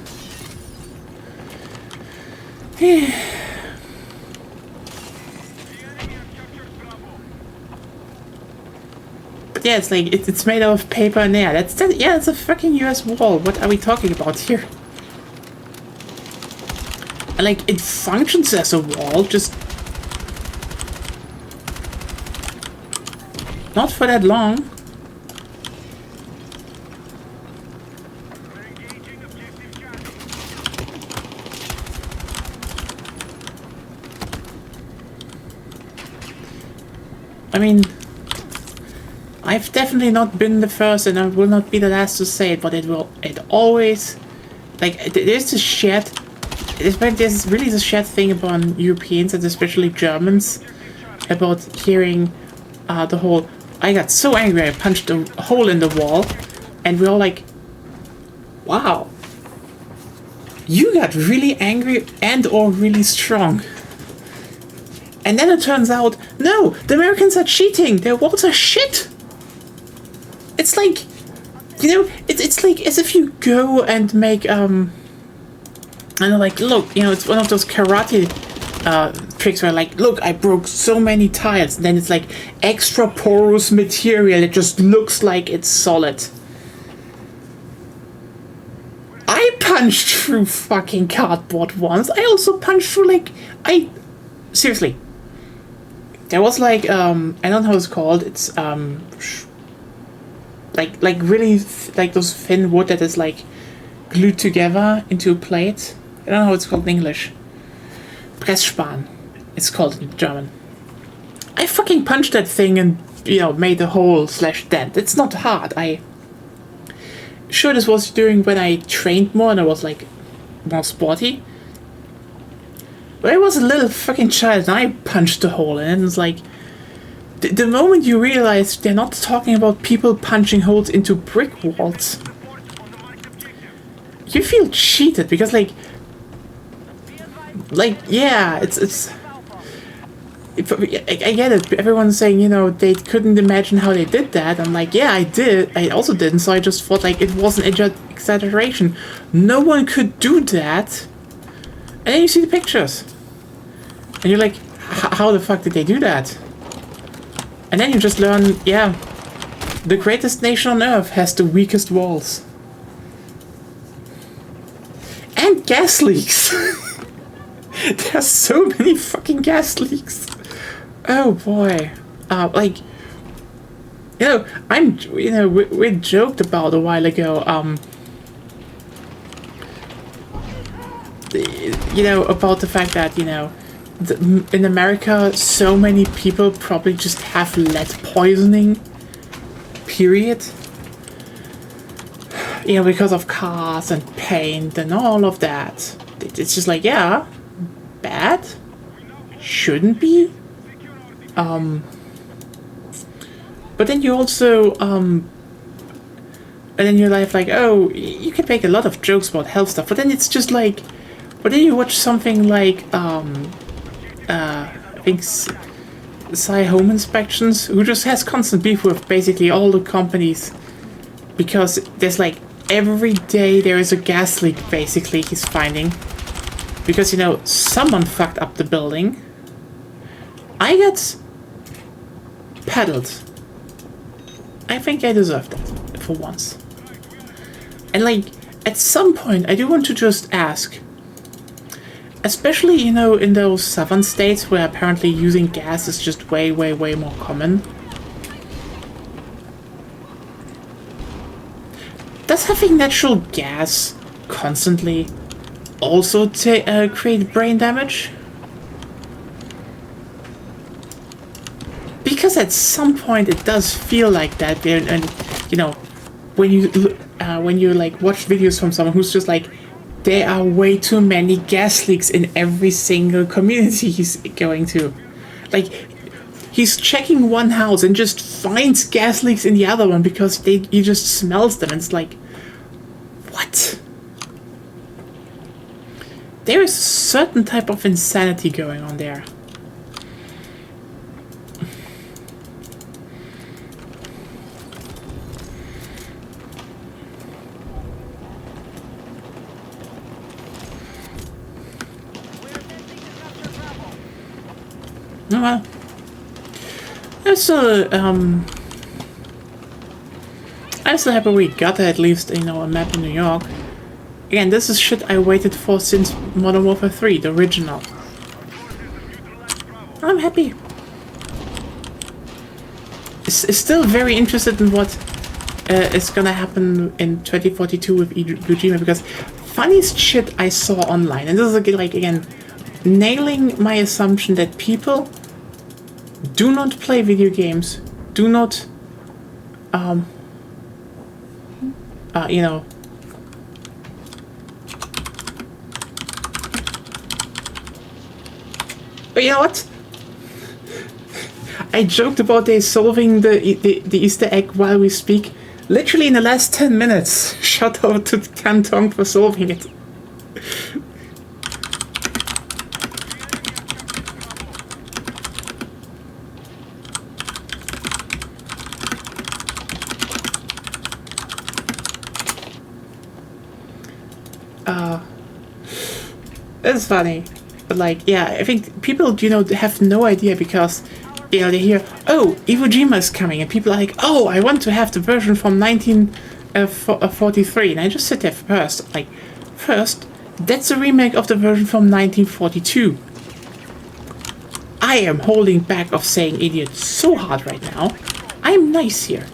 But yeah, it's like it's made out of paper and air. Yeah, it's a fucking US wall. What are we talking about here? And like, it functions as a wall, just not for that long. I mean, I've definitely not been the first, and I will not be the last to say it, but it always, like, there's really this shared thing about Europeans, and especially Germans, about hearing the whole, I got so angry I punched a hole in the wall, and we're all like, wow, you got really angry and or really strong. And then it turns out, no, the Americans are cheating. Their walls are shit. It's like, you know, it's like as if you go and make, and like, look, you know, it's one of those karate tricks where, like, look, I broke so many tiles. And then it's like extra porous material. It just looks like it's solid. I punched through fucking cardboard once. I also punched through, like, seriously. There was like, I don't know how it's called. It's like really like those thin wood that is like glued together into a plate. I don't know how it's called in English. Pressspan, it's called in German. I fucking punched that thing and, you know, made a hole / dent. It's not hard. Sure, this was during when I trained more and I was like more sporty. But I was a little fucking child and I punched the hole in it, and it's like, the moment you realize they're not talking about people punching holes into brick walls, you feel cheated, because like yeah, I get it. Everyone's saying, you know, they couldn't imagine how they did that. I'm like, yeah, I did. I also didn't, so I just thought like it was an exaggeration. No one could do that. And then you see the pictures. And you're like, how the fuck did they do that? And then you just learn, yeah, the greatest nation on earth has the weakest walls. And gas leaks. There's so many fucking gas leaks. Oh boy. Like, you know, we joked about a while ago, you know, about the fact that, you know, in America, so many people probably just have lead poisoning. Period. You know, because of cars and paint and all of that. It's just like, yeah, bad. Shouldn't be. But then you also, and then you're like, oh, you can make a lot of jokes about health stuff, but then it's just like, but then you watch something like, I think Cy Home Inspections, who just has constant beef with basically all the companies, because there's like, every day there is a gas leak, basically, he's finding. Because, you know, someone fucked up the building. I got paddled. I think I deserve that, for once. And, like, at some point, I do want to just ask, especially, you know, in those southern states where apparently using gas is just way, way, way more common. Does having natural gas constantly also create brain damage? Because at some point it does feel like that, and you know, when you like watch videos from someone who's just like, there are way too many gas leaks in every single community he's going to, like, he's checking one house and just finds gas leaks in the other one because he just smells them, and it's like, what? There is a certain type of insanity going on there. Oh well. I'm still happy we got at least, you know, a map in New York. Again, this is shit I waited for since Modern Warfare 3, the original. I'm happy. Still very interested in what is gonna happen in 2042 with Iwo Jima, because funniest shit I saw online, and this is like again nailing my assumption that people do not play video games, do not you know, but you know what? I joked about they solving the Easter egg while we speak. Literally in the last 10 minutes. Shout out to Cantong for solving it. It's funny. But like, yeah, I think people, you know, have no idea because, you know, they hear, oh, Iwo Jima is coming, and people are like, oh, I want to have the version from 1943, and I just sit there first, like, that's a remake of the version from 1942. I am holding back of saying idiot so hard right now. I'm nice here.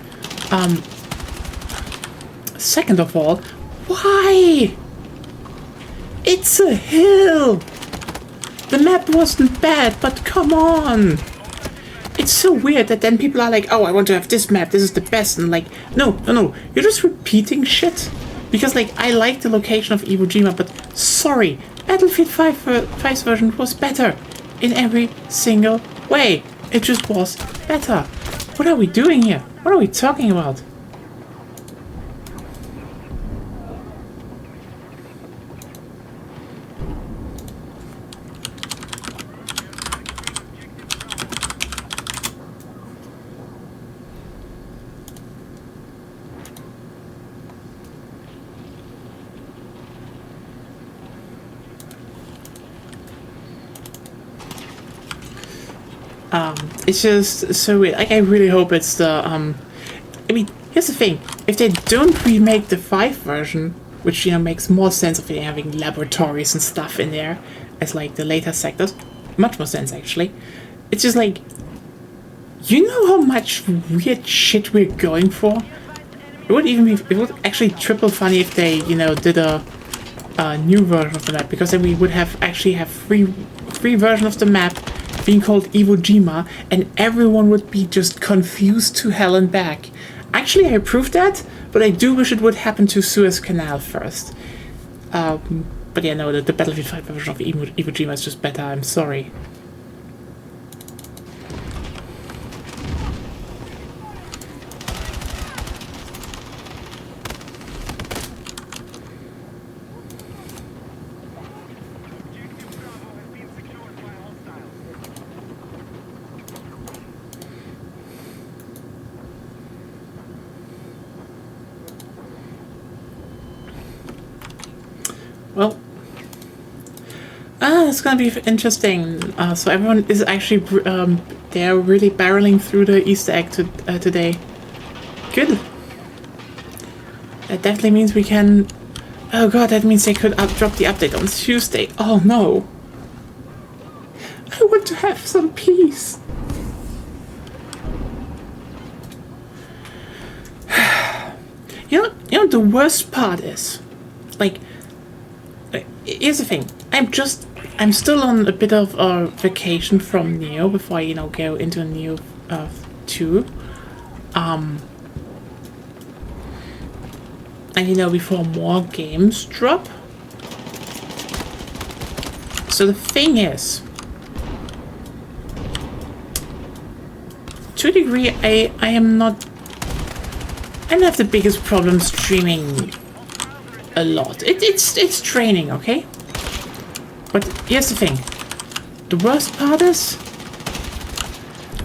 Second of all, why? It's a hill! The map wasn't bad, but come on! It's so weird that then people are like, oh, I want to have this map, this is the best, and like, no, you're just repeating shit. Because like, I like the location of Iwo Jima, but sorry, Battlefield 5's version was better in every single way. It just was better. What are we doing here? What are we talking about? It's just so weird. Like, I really hope it's the, I mean, here's the thing. If they don't remake the 5 version, which, you know, makes more sense of it having laboratories and stuff in there as, like, the later sectors. Much more sense, actually. It's just, like, you know how much weird shit we're going for? It would even be, it would actually triple funny if they, you know, did a new version of the map, because then we would have, actually have free version of the map being called Iwo Jima, and everyone would be just confused to hell and back. Actually, I approve that, but I do wish it would happen to Suez Canal first. But yeah, no, the Battlefield 5 version of Iwo Jima is just better, I'm sorry. Objective Bravo has been secured by hostiles. Well, it's gonna be interesting. So everyone is actually, they're really barreling through the Easter egg today. Good. That definitely means we can... Oh god, that means they could drop the update on Tuesday. Oh no. I want to have some peace. You know, the worst part is, like, here's the thing. I'm still on a bit of a vacation from Neo before I, you know, go into Neo 2. And, you know, before more games drop. So the thing is, to a degree, I don't have the biggest problem streaming a lot. It's training, okay? But here's the thing. The worst part is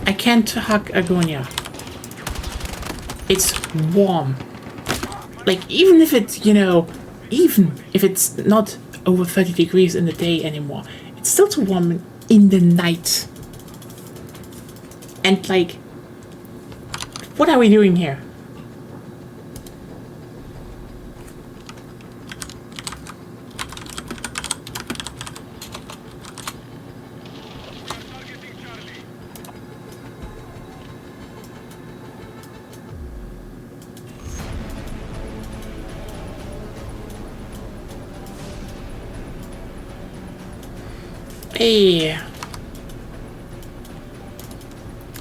I can't hug Agonia. It's warm. Like, even if it's, you know, even if it's not over 30 degrees in the day anymore, it's still too warm in the night. And, like, what are we doing here? Targeting Charlie. Hey.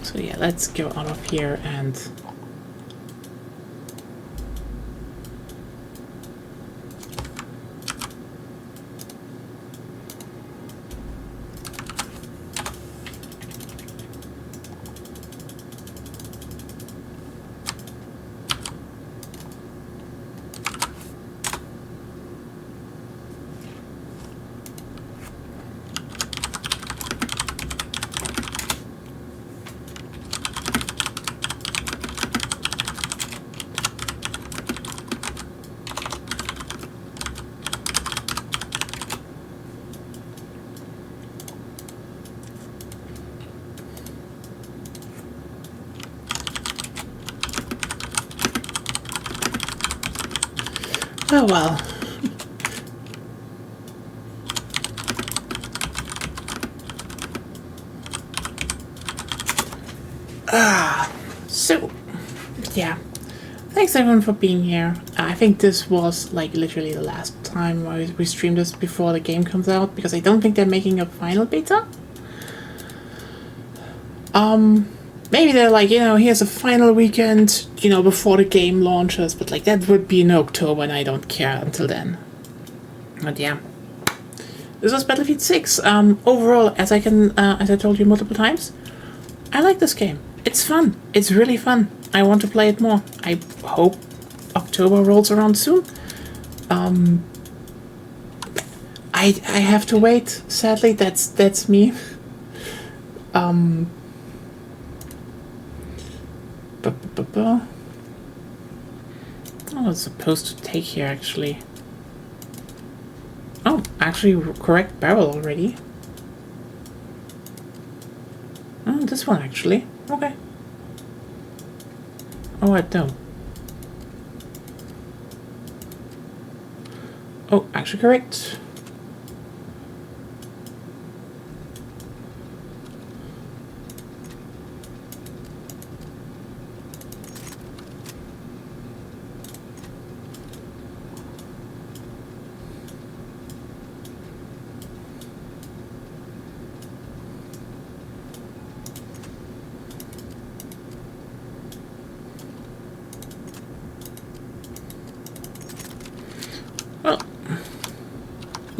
So yeah, let's go out of here and... Oh well. So, yeah. Thanks everyone for being here. I think this was like literally the last time we stream this before the game comes out, because I don't think they're making a final beta. Maybe they're like, you know, here's a final weekend, you know, before the game launches, but like that would be in October and I don't care until then. But yeah. This was Battlefield 6. Overall, as I told you multiple times, I like this game. It's fun. It's really fun. I want to play it more. I hope October rolls around soon. I have to wait. Sadly, that's me. Oh, it's supposed to take here actually. Oh, actually, correct barrel already. Oh, this one actually. Okay. Oh, I don't. Oh, actually correct.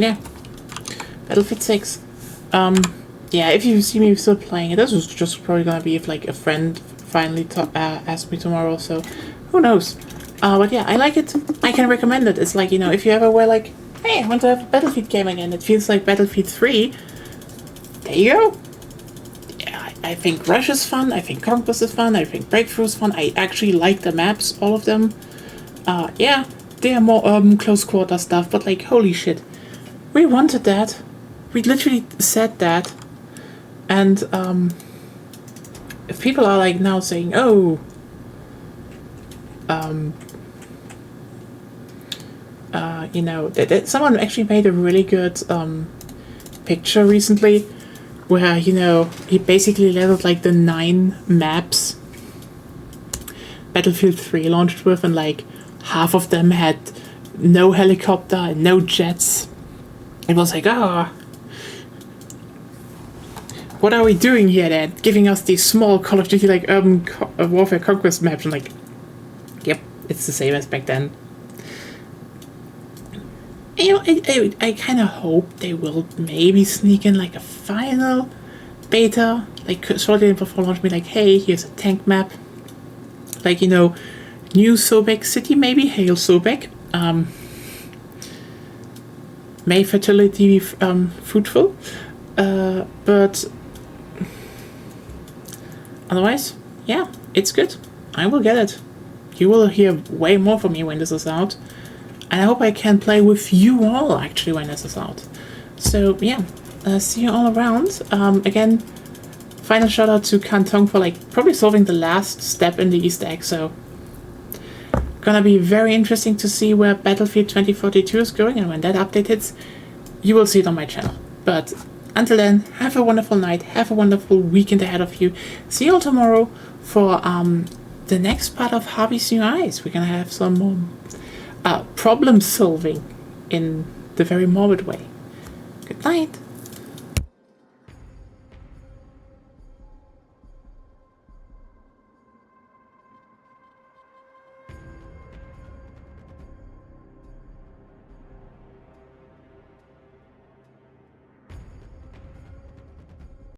yeah, Battlefield 6. Yeah, if you see me still playing it, this was just probably gonna be if like a friend finally asked me tomorrow. So who knows? But yeah, I like it. I can recommend it. It's like, you know, if you ever were like, hey, I want to have a Battlefield game again. It feels like Battlefield 3. There you go. Yeah, I think Rush is fun. I think Conquest is fun. I think Breakthrough is fun. I actually like the maps, all of them. Yeah, they are more close quarter stuff, but like, holy shit. We wanted that. We literally said that. And if people are like now saying, oh, you know, that someone actually made a really good picture recently where, you know, he basically leveled like the 9 maps Battlefield 3 launched with, and like half of them had no helicopter and no jets. It was like, what are we doing here then? Giving us these small Call of Duty like urban warfare conquest maps. I'm like, yep, it's the same as back then. You know, I kind of hope they will maybe sneak in like a final beta, like shortly before launch, be like, hey, here's a tank map. Like, you know, new Sobek City, maybe, hail Sobek. May fertility be fruitful. But otherwise, yeah, it's good. I will get it. You will hear way more from me when this is out. And I hope I can play with you all, actually, when this is out. So, yeah, see you all around. Again, final shout out to Kantong for, like, probably solving the last step in the Easter egg. So, gonna be very interesting to see where Battlefield 2042 is going. And when that update hits, you will see it on my channel. But until then, have a wonderful night. Have a wonderful weekend ahead of you. See you all tomorrow for the next part of Harvey's New Eyes. We're gonna have some problem solving in the very morbid way. Good night.